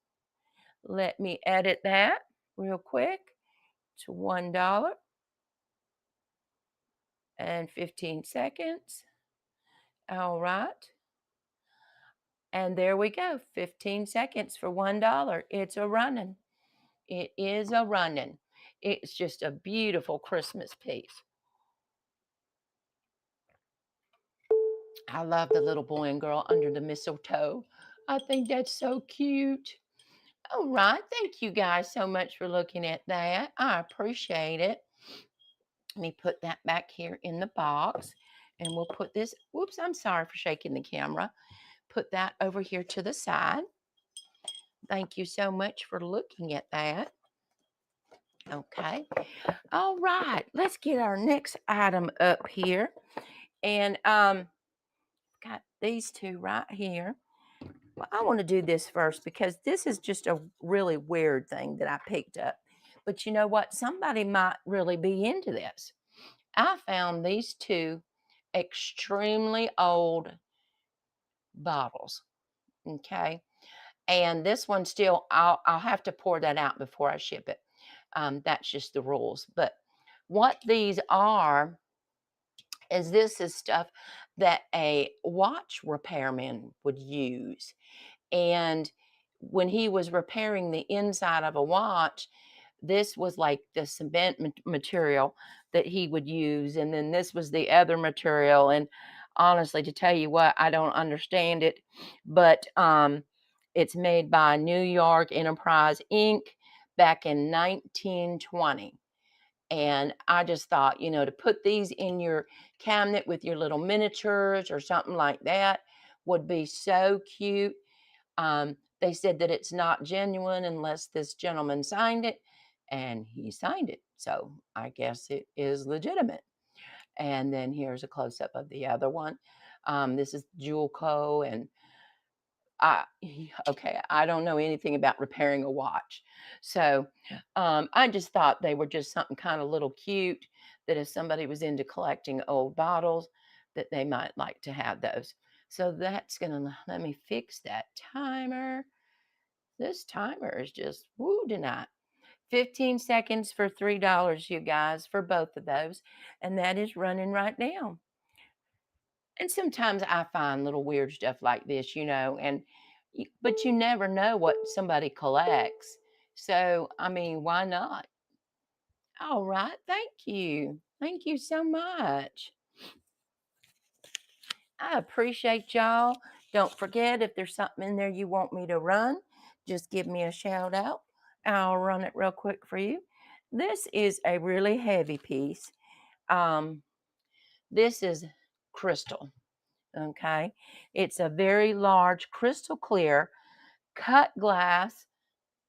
Let me edit that real quick to $1 and 15 seconds. All right. And there we go. 15 seconds for $1. It's a running. It is a running. It's just a beautiful Christmas piece. I love the little boy and girl under the mistletoe. I think that's so cute. All right. Thank you guys so much for looking at that. I appreciate it. Let me put that back here in the box. And we'll put this, whoops, I'm sorry for shaking the camera. Put that over here to the side. Thank you so much for looking at that. Okay. All right. Let's get our next item up here. And got these two right here. Well, I want to do this first because this is just a really weird thing that I picked up. But you know what? Somebody might really be into this. I found these two extremely old bottles. Okay. And this one still, I'll have to pour that out before I ship it. That's just the rules. But what these are is this is stuff that a watch repairman would use. And when he was repairing the inside of a watch, this was like the cement material that he would use. And then this was the other material. And honestly, to tell you what, I don't understand it. But it's made by New York Enterprise Inc. back in 1920. And I just thought, to put these in your cabinet with your little miniatures or something like that would be so cute. They said that it's not genuine unless this gentleman signed it, and he signed it. So I guess it is legitimate. And then here's a close up of the other one. This is Jewel Co. And okay, I don't know anything about repairing a watch. So I just thought they were just something kind of little cute that if somebody was into collecting old bottles, that they might like to have those. So that's going to let me fix that timer. This timer is just woo tonight. 15 seconds for $3, you guys, for both of those. And that is running right now. And sometimes I find little weird stuff like this, and but you never know what somebody collects. So, I mean, why not? All right, thank you. Thank you so much. I appreciate y'all. Don't forget, if there's something in there you want me to run, just give me a shout out. I'll run it real quick for you. This is a really heavy piece. Um, this is crystal. Okay. It's a very large, crystal clear, cut glass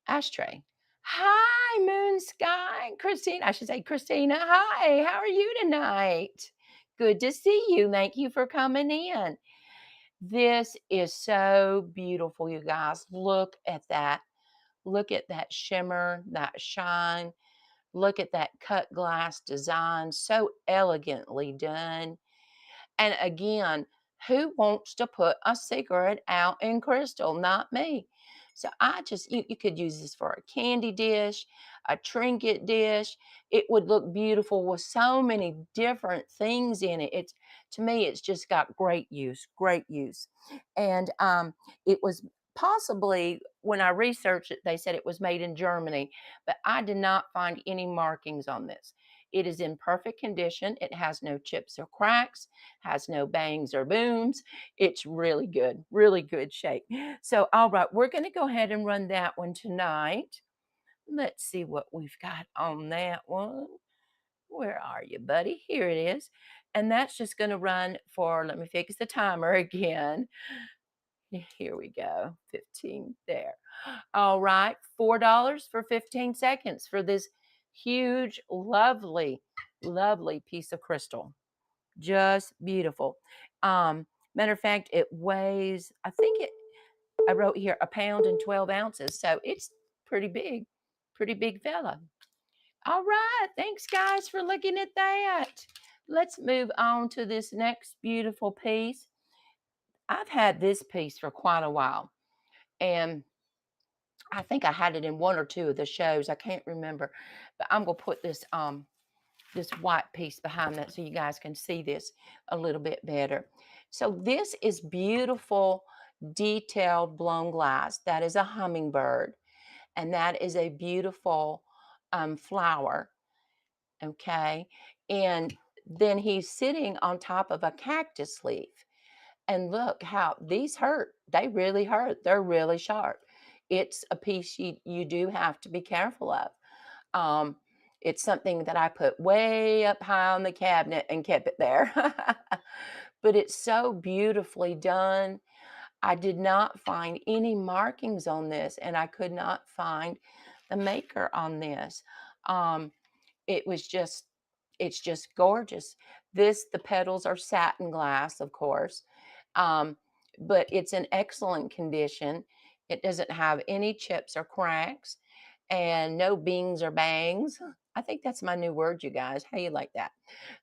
ashtray. Hi, Moon Sky. Christina, I should say, Christina. Hi, how are you tonight? Good to see you. Thank you for coming in. This is so beautiful, you guys. Look at that. Look at that shimmer, that shine. Look at that cut glass design. So elegantly done. And again, who wants to put a cigarette out in crystal? Not me. So you could use this for a candy dish, a trinket dish. It would look beautiful with so many different things in it. To me, it's just got great use, great use. And it was possibly, when I researched it, they said it was made in Germany, but I did not find any markings on this. It is in perfect condition. It has no chips or cracks, has no bangs or booms. It's really good shape. So, all right, we're going to go ahead and run that one tonight. Let's see what we've got on that one. Where are you, buddy? Here it is. And that's just going to run for, let me fix the timer again. Here we go. 15 there. All right, $4 for 15 seconds for this huge, lovely, lovely piece of crystal. Just beautiful. Matter of fact, it weighs, I wrote here, 1 pound and 12 ounces. So it's pretty big fella. All right. Thanks, guys, for looking at that. Let's move on to this next beautiful piece. I've had this piece for quite a while. And I think I had it in one or two of the shows. I can't remember. But I'm going to put this white piece behind that so you guys can see this a little bit better. So this is beautiful, detailed blown glass. That is a hummingbird, and that is a beautiful flower, okay? And then he's sitting on top of a cactus leaf. And look how these hurt. They really hurt. They're really sharp. It's a piece you do have to be careful of. Um, it's something that I put way up high on the cabinet and kept it there. But it's so beautifully done. I did not find any markings on this, and I could not find the maker on this. Um, it was just, it's just gorgeous. The petals are satin glass, of course, um, but it's in excellent condition. It doesn't have any chips or cracks and no bings or bangs. I think that's my new word, you guys. How you like that?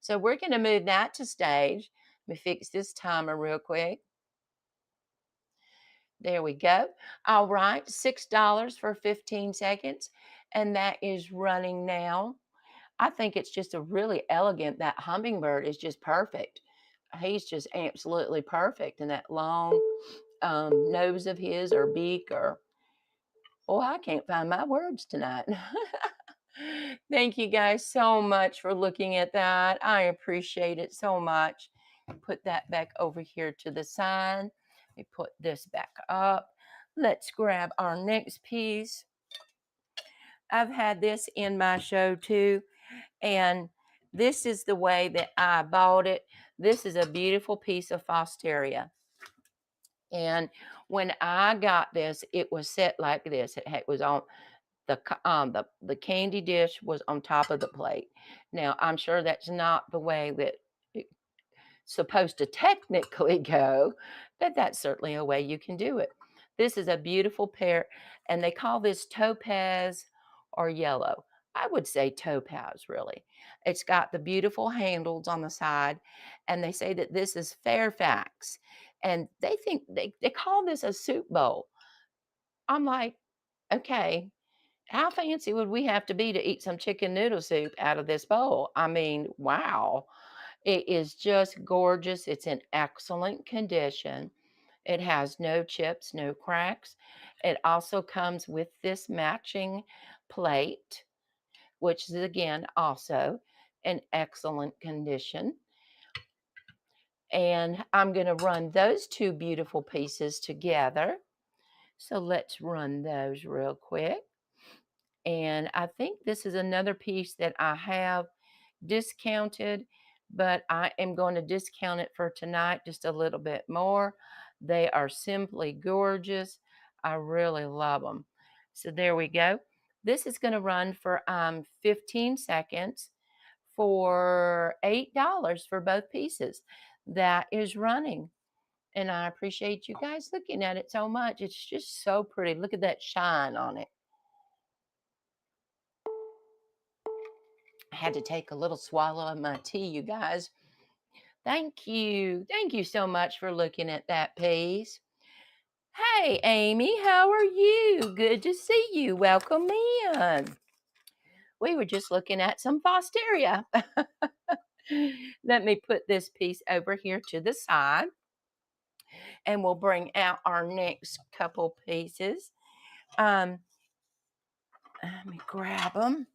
So we're going to move that to stage. Let me fix this timer real quick. There we go. All right, $6 for 15 seconds. And that is running now. I think it's just a really elegant, that hummingbird is just perfect. He's just absolutely perfect. And that long nose of his or beak or, oh, I can't find my words tonight. Thank you guys so much for looking at that. I appreciate it so much. Put that back over here to the side. Let me put this back up. Let's grab our next piece. I've had this in my show too, and this is the way that I bought it. This is a beautiful piece of Fosteria. And when I got this, it was set like this. It was on the candy dish was on top of the plate. Now, I'm sure that's not the way that it's supposed to technically go, but that's certainly a way you can do it. This is a beautiful pear, and they call this topaz or yellow. I would say topaz, really. It's got the beautiful handles on the side, and they say that this is Fairfax, and they think they call this a soup bowl. I'm like, okay, how fancy would we have to be to eat some chicken noodle soup out of this bowl? I mean, wow. It is just gorgeous. It's in excellent condition. It has no chips, no cracks. It also comes with this matching plate, which is again also in excellent condition. And I'm going to run those two beautiful pieces together. So let's run those real quick. And I think this is another piece that I have discounted, but I am going to discount it for tonight just a little bit more. They are simply gorgeous. I really love them. So there we go. This is going to run for 15 seconds for $8 for both pieces. That is running. And I appreciate you guys looking at it so much. It's just so pretty. Look at that shine on it. I had to take a little swallow of my tea, you guys. Thank you. Thank you so much for looking at that piece. Hey, Amy, how are you? Good to see you. Welcome in. We were just looking at some Fosteria. Let me put this piece over here to the side, and we'll bring out our next couple pieces. Let me grab them.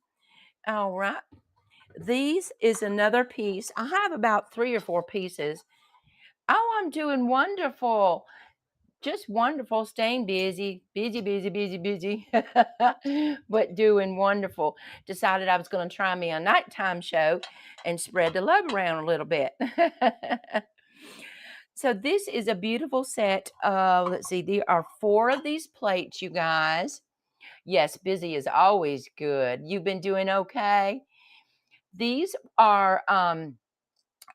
All right. These is another piece. I have about 3 or 4 pieces. Oh, I'm doing wonderful. Just wonderful. Staying busy, busy, but doing wonderful. Decided I was going to try me a nighttime show and spread the love around a little bit. So this is a beautiful set of, let's see, there are 4 of these plates, you guys. Yes, busy is always good. You've been doing okay? These are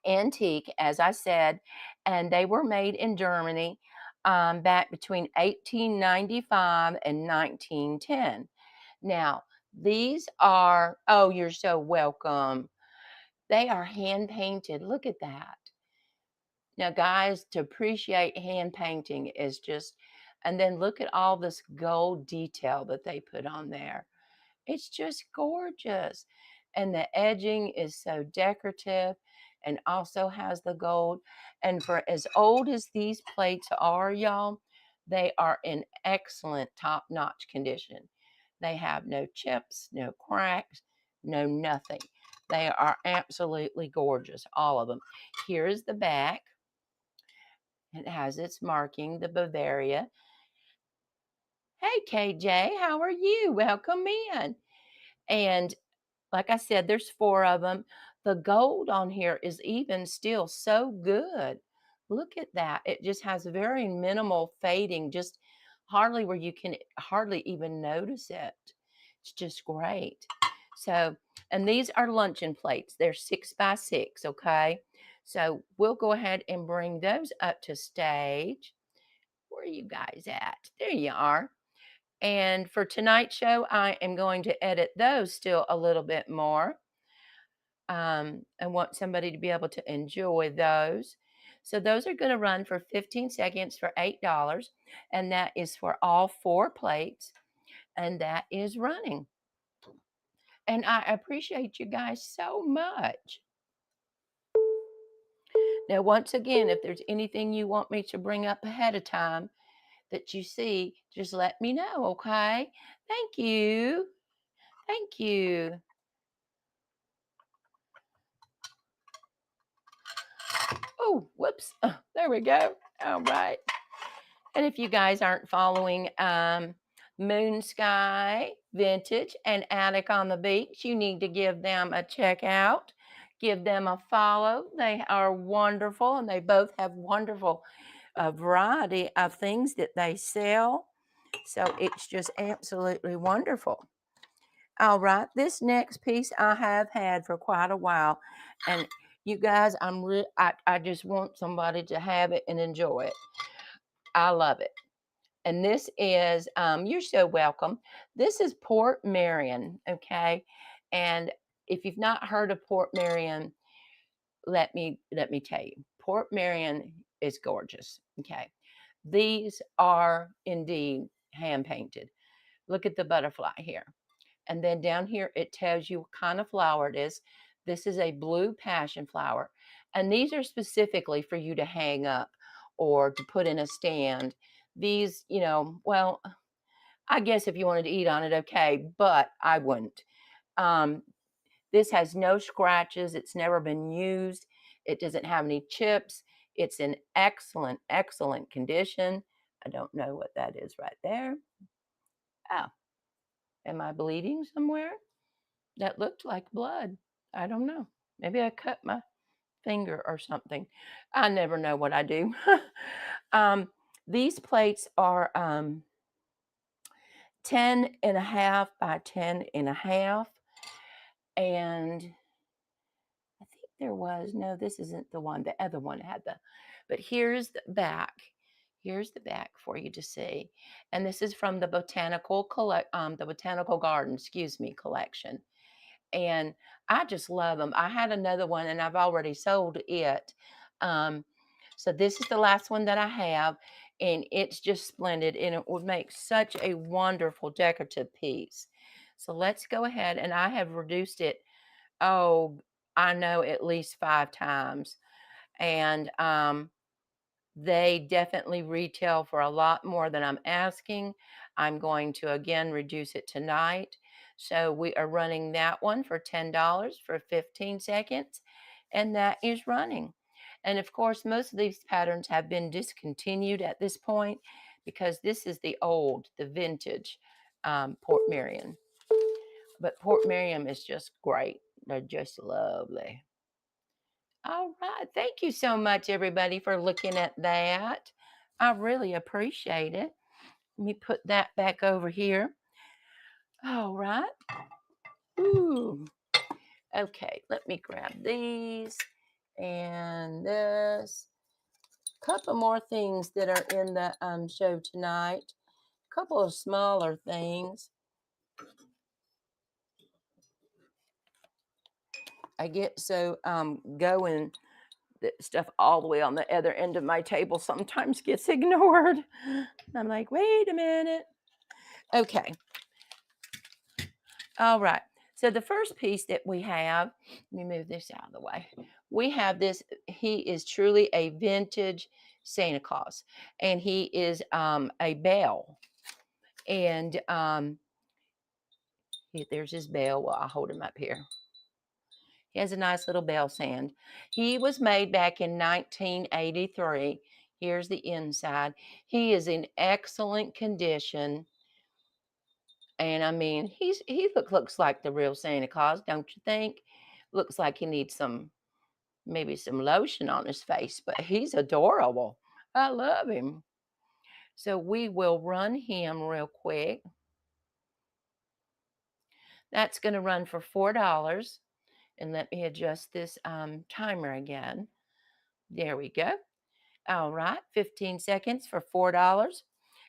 antique, as I said, and they were made in Germany back between 1895 and 1910. Now, these are, oh, you're so welcome. They are hand painted. Look at that. Now, guys, to appreciate hand painting is just, and then look at all this gold detail that they put on there. It's just gorgeous. And the edging is so decorative and also has the gold. And for as old as these plates are, y'all, they are in excellent top-notch condition. They have no chips, no cracks, no nothing. They are absolutely gorgeous, all of them. Here is the back. It has its marking, the Bavaria. Hey, KJ, how are you? Welcome in. And like I said, there's 4 of them. The gold on here is even still so good. Look at that. It just has very minimal fading, just hardly where you can hardly even notice it. It's just great. So, and these are luncheon plates. They're 6 by 6, okay? So we'll go ahead and bring those up to stage. Where are you guys at? There you are. And for tonight's show, I am going to edit those still a little bit more. I want somebody to be able to enjoy those. So those are going to run for 15 seconds for $8. And that is for all 4 plates. And that is running. And I appreciate you guys so much. Now, once again, if there's anything you want me to bring up ahead of time that you see, just let me know, okay? Thank you. Thank you. Oh, whoops. There we go. All right. And if you guys aren't following Moon Sky Vintage and Attic on the Beach, you need to give them a check out. Give them a follow. They are wonderful, and they both have wonderful variety of things that they sell. So it's just absolutely wonderful. All right, this next piece I have had for quite a while, and you guys, I just want somebody to have it and enjoy it. I love it. And this is, you're so welcome. This is Port Marion, okay? And if you've not heard of Port Marion, let me tell you, Port Marion is gorgeous, okay? These are indeed hand painted. Look at the butterfly here. And then down here, it tells you what kind of flower it is. This is a blue passion flower. And these are specifically for you to hang up or to put in a stand. These, well, I guess if you wanted to eat on it, okay, but I wouldn't. This has no scratches. It's never been used. It doesn't have any chips. It's in excellent, excellent condition. I don't know what that is right there. Oh, am I bleeding somewhere? That looked like blood. I don't know. Maybe I cut my finger or something. I never know what I do. These plates are 10 and a half by 10 and a half. And I think there was, no, this isn't the one. The other one had but here's the back. Here's the back for you to see. And this is from the the Botanical Garden, excuse me, collection. And I just love them. I had another one and I've already sold it. So this is the last one that I have, and it's just splendid, and it would make such a wonderful decorative piece. So let's go ahead, and I have reduced it, oh, I know at least 5 times. And they definitely retail for a lot more than I'm asking. I'm going to again reduce it tonight. So we are running that one for $10 for 15 seconds, and that is running. And of course, most of these patterns have been discontinued at this point because this is the vintage Port Marion. But Port Marion is just great. They're just lovely. All right. Thank you so much, everybody, for looking at that. I really appreciate it. Let me put that back over here. All right. Ooh. Okay. Let me grab these and this. A couple more things that are in the show tonight. A couple of smaller things. I get so going that stuff all the way on the other end of my table sometimes gets ignored. I'm like, wait a minute. Okay. All right. So the first piece that we have, let me move this out of the way. We have this. He is truly a vintage Santa Claus, and he is a bell. And there's his bell. Well, I'll hold him up here. He has a nice little bell stand. He was made back in 1983. Here's the inside. He is in excellent condition. And I mean, he looks like the real Santa Claus, don't you think? Looks like he needs maybe some lotion on his face, but he's adorable. I love him. So we will run him real quick. That's going to run for $4. And let me adjust this timer again. There we go. All right, 15 seconds for $4.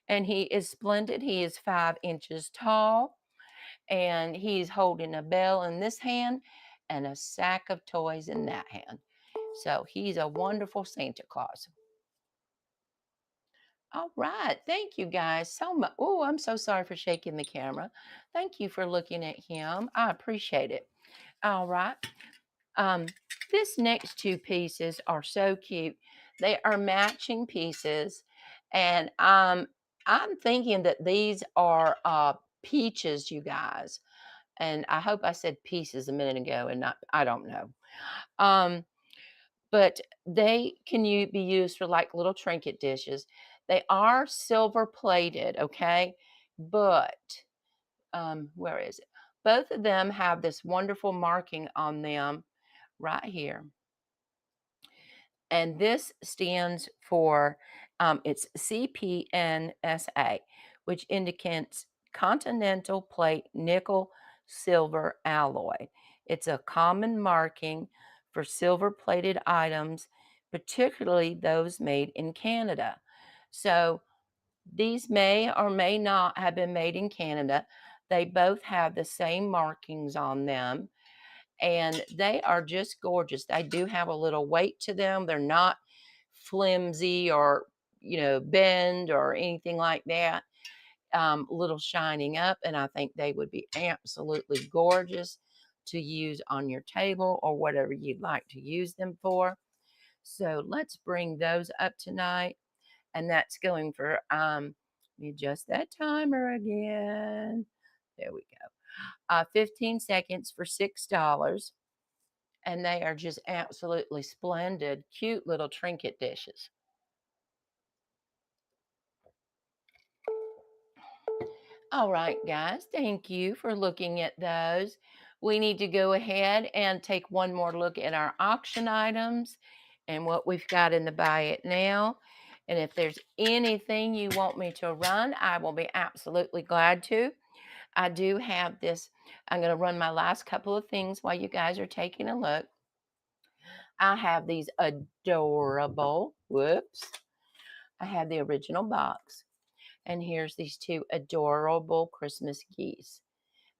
And he is splendid. He is 5 inches tall. And he's holding a bell in this hand and a sack of toys in that hand. So he's a wonderful Santa Claus. All right. Thank you guys so much. Oh, I'm so sorry for shaking the camera. Thank you for looking at him. I appreciate it. All right. Um, this next two pieces are so cute. They are matching pieces. And I'm thinking that these are peaches, you guys. And I hope I said pieces a minute ago and not, I don't know. Um, but they can be used for like little trinket dishes. They are silver plated, okay? But where is it? Both of them have this wonderful marking on them right here. And this stands for, it's CPNSA, which indicates Continental Plate Nickel Silver Alloy. It's a common marking for silver plated items, particularly those made in Canada. So these may or may not have been made in Canada. They both have the same markings on them and they are just gorgeous. They do have a little weight to them. They're not flimsy or, bend or anything like that. Little shining up, and I think they would be absolutely gorgeous to use on your table or whatever you'd like to use them for. So let's bring those up tonight, and that's going for let me adjust that timer again. There we go. 15 seconds for $6. And they are just absolutely splendid, cute little trinket dishes. All right, guys, thank you for looking at those. We need to go ahead and take one more look at our auction items and what we've got in the buy it now. And if there's anything you want me to run, I will be absolutely glad to. I do have this. I'm going to run my last couple of things while you guys are taking a look. I have these adorable, I have the original box. And here's these two adorable Christmas geese.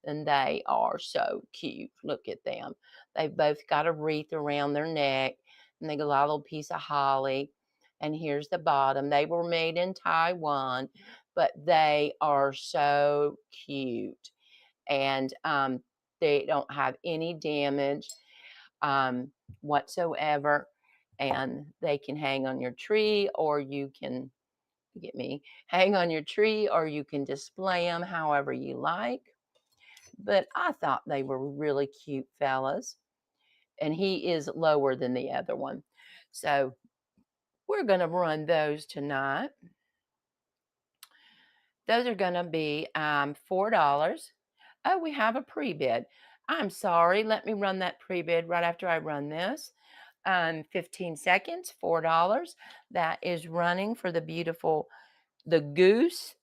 And they are so cute. Look at them. They've both got a wreath around their neck. And they got a little piece of holly. And here's the bottom. They were made in Taiwan, but they are so cute. And they don't have any damage whatsoever. And they can hang on your tree, or you can get me hang on your tree, or you can display them however you like. But I thought they were really cute fellas, and he is lower than the other one, so we're going to run those tonight. Those are going to be $4. Oh, we have a pre-bid. I'm sorry, let me run that pre-bid right after I run this. 15 seconds, $4. That is running for the goose.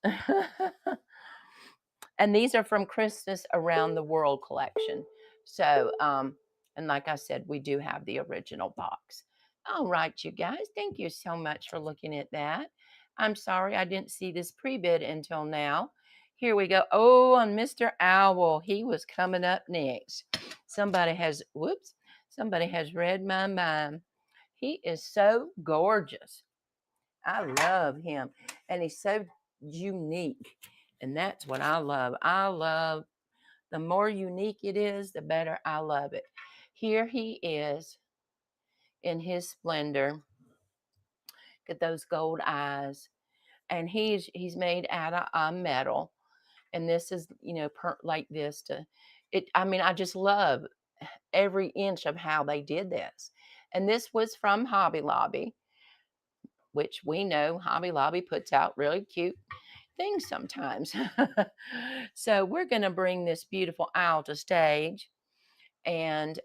And these are from Christmas Around the World collection. So, and like I said, we do have the original box. All right, you guys, thank you so much for looking at that. I'm sorry I didn't see this pre-bid until now. Here we go. Oh, on Mr. Owl, he was coming up next. Somebody has read my mind. He is so gorgeous. I love him. And he's so unique. And that's what I love. I love the more unique it is, the better I love it. Here he is in his splendor. Get those gold eyes. And he's made out of metal. And this is, like this to it. I mean, I just love every inch of how they did this. And this was from Hobby Lobby, which we know Hobby Lobby puts out really cute things sometimes. So we're going to bring this beautiful owl to stage. And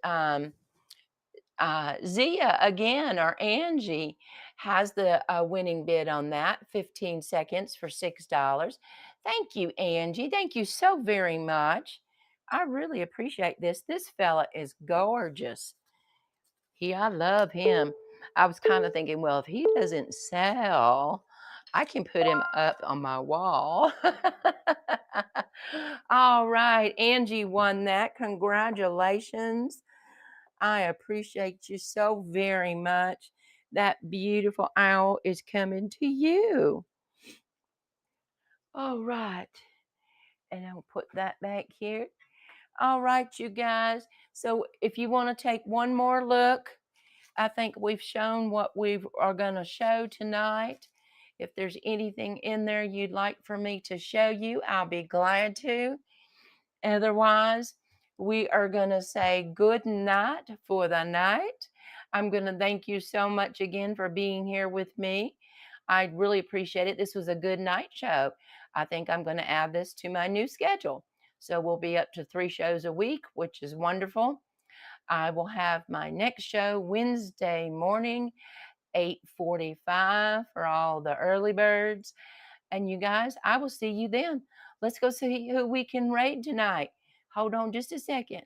Zia again, or Angie, has the winning bid on that. 15 seconds for $6. Thank you, Angie. Thank you so very much. I really appreciate this. This fella is gorgeous. I love him. I was kind of thinking, well, if he doesn't sell, I can put him up on my wall. All right. Angie won that. Congratulations. I appreciate you so very much. That beautiful owl is coming to you. All right. And I'll put that back here. All right, you guys. So if you want to take one more look, I think we've shown what we are going to show tonight. If there's anything in there you'd like for me to show you, I'll be glad to. Otherwise, we are going to say good night for the night. I'm going to thank you so much again for being here with me. I really appreciate it. This was a good night show. I think I'm going to add this to my new schedule. So we'll be up to 3 shows a week, which is wonderful. I will have my next show Wednesday morning, 8:45 for all the early birds. And you guys, I will see you then. Let's go see who we can raid tonight. Hold on just a second.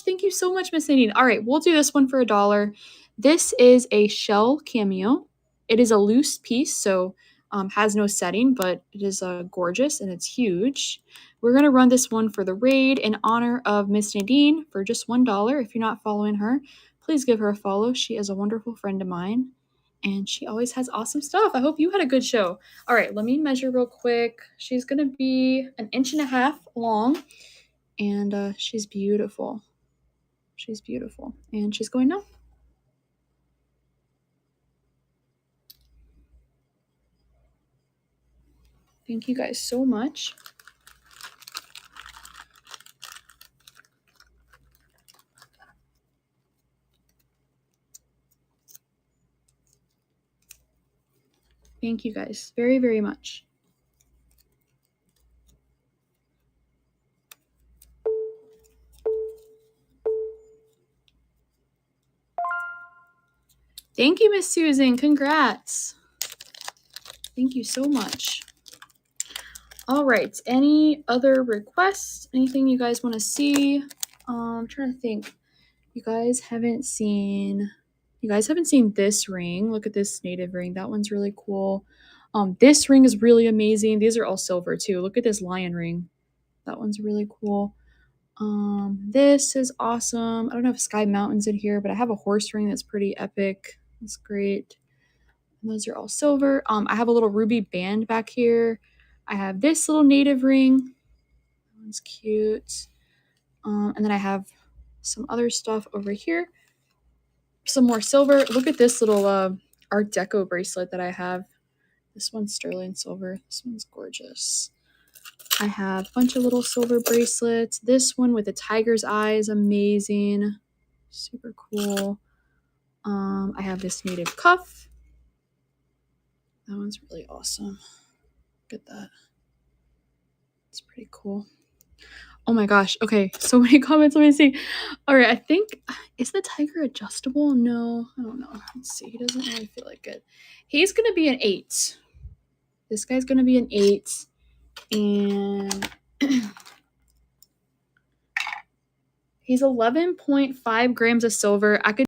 Thank you so much, Miss Nadine. All right, we'll do this one for $1. This is a shell cameo. It is a loose piece, so has no setting, but it is gorgeous and it's huge. We're going to run this one for the raid in honor of Miss Nadine for just $1. If you're not following her, please give her a follow. She is a wonderful friend of mine, and she always has awesome stuff. I hope you had a good show. All right, let me measure real quick. She's going to be 1.5 inches long, and she's beautiful. She's beautiful. And she's going now. Thank you guys so much. Thank you guys very, very much. Thank you, Miss Susan. Congrats. Thank you so much. All right. Any other requests? Anything you guys want to see? I'm trying to think. You guys haven't seen this ring. Look at this native ring. That one's really cool. This ring is really amazing. These are all silver too. Look at this lion ring. That one's really cool. This is awesome. I don't know if Sky Mountain's in here, but I have a horse ring that's pretty epic. That's great. And those are all silver. I have a little ruby band back here. I have this little native ring. That one's cute. And then I have some other stuff over here. Some more silver. Look at this little Art Deco bracelet that I have. This one's sterling silver. This one's gorgeous. I have a bunch of little silver bracelets. This one with the tiger's eyes, amazing. Super cool. I have this native cuff. That one's really awesome. Look at that. It's pretty cool. Oh my gosh. Okay, so many comments. Let me see. All right, I think, is the tiger adjustable? No, I don't know. Let's see. He doesn't really feel like it. He's going to be an 8. This guy's going to be an 8. And he's 11.5 grams of silver. I could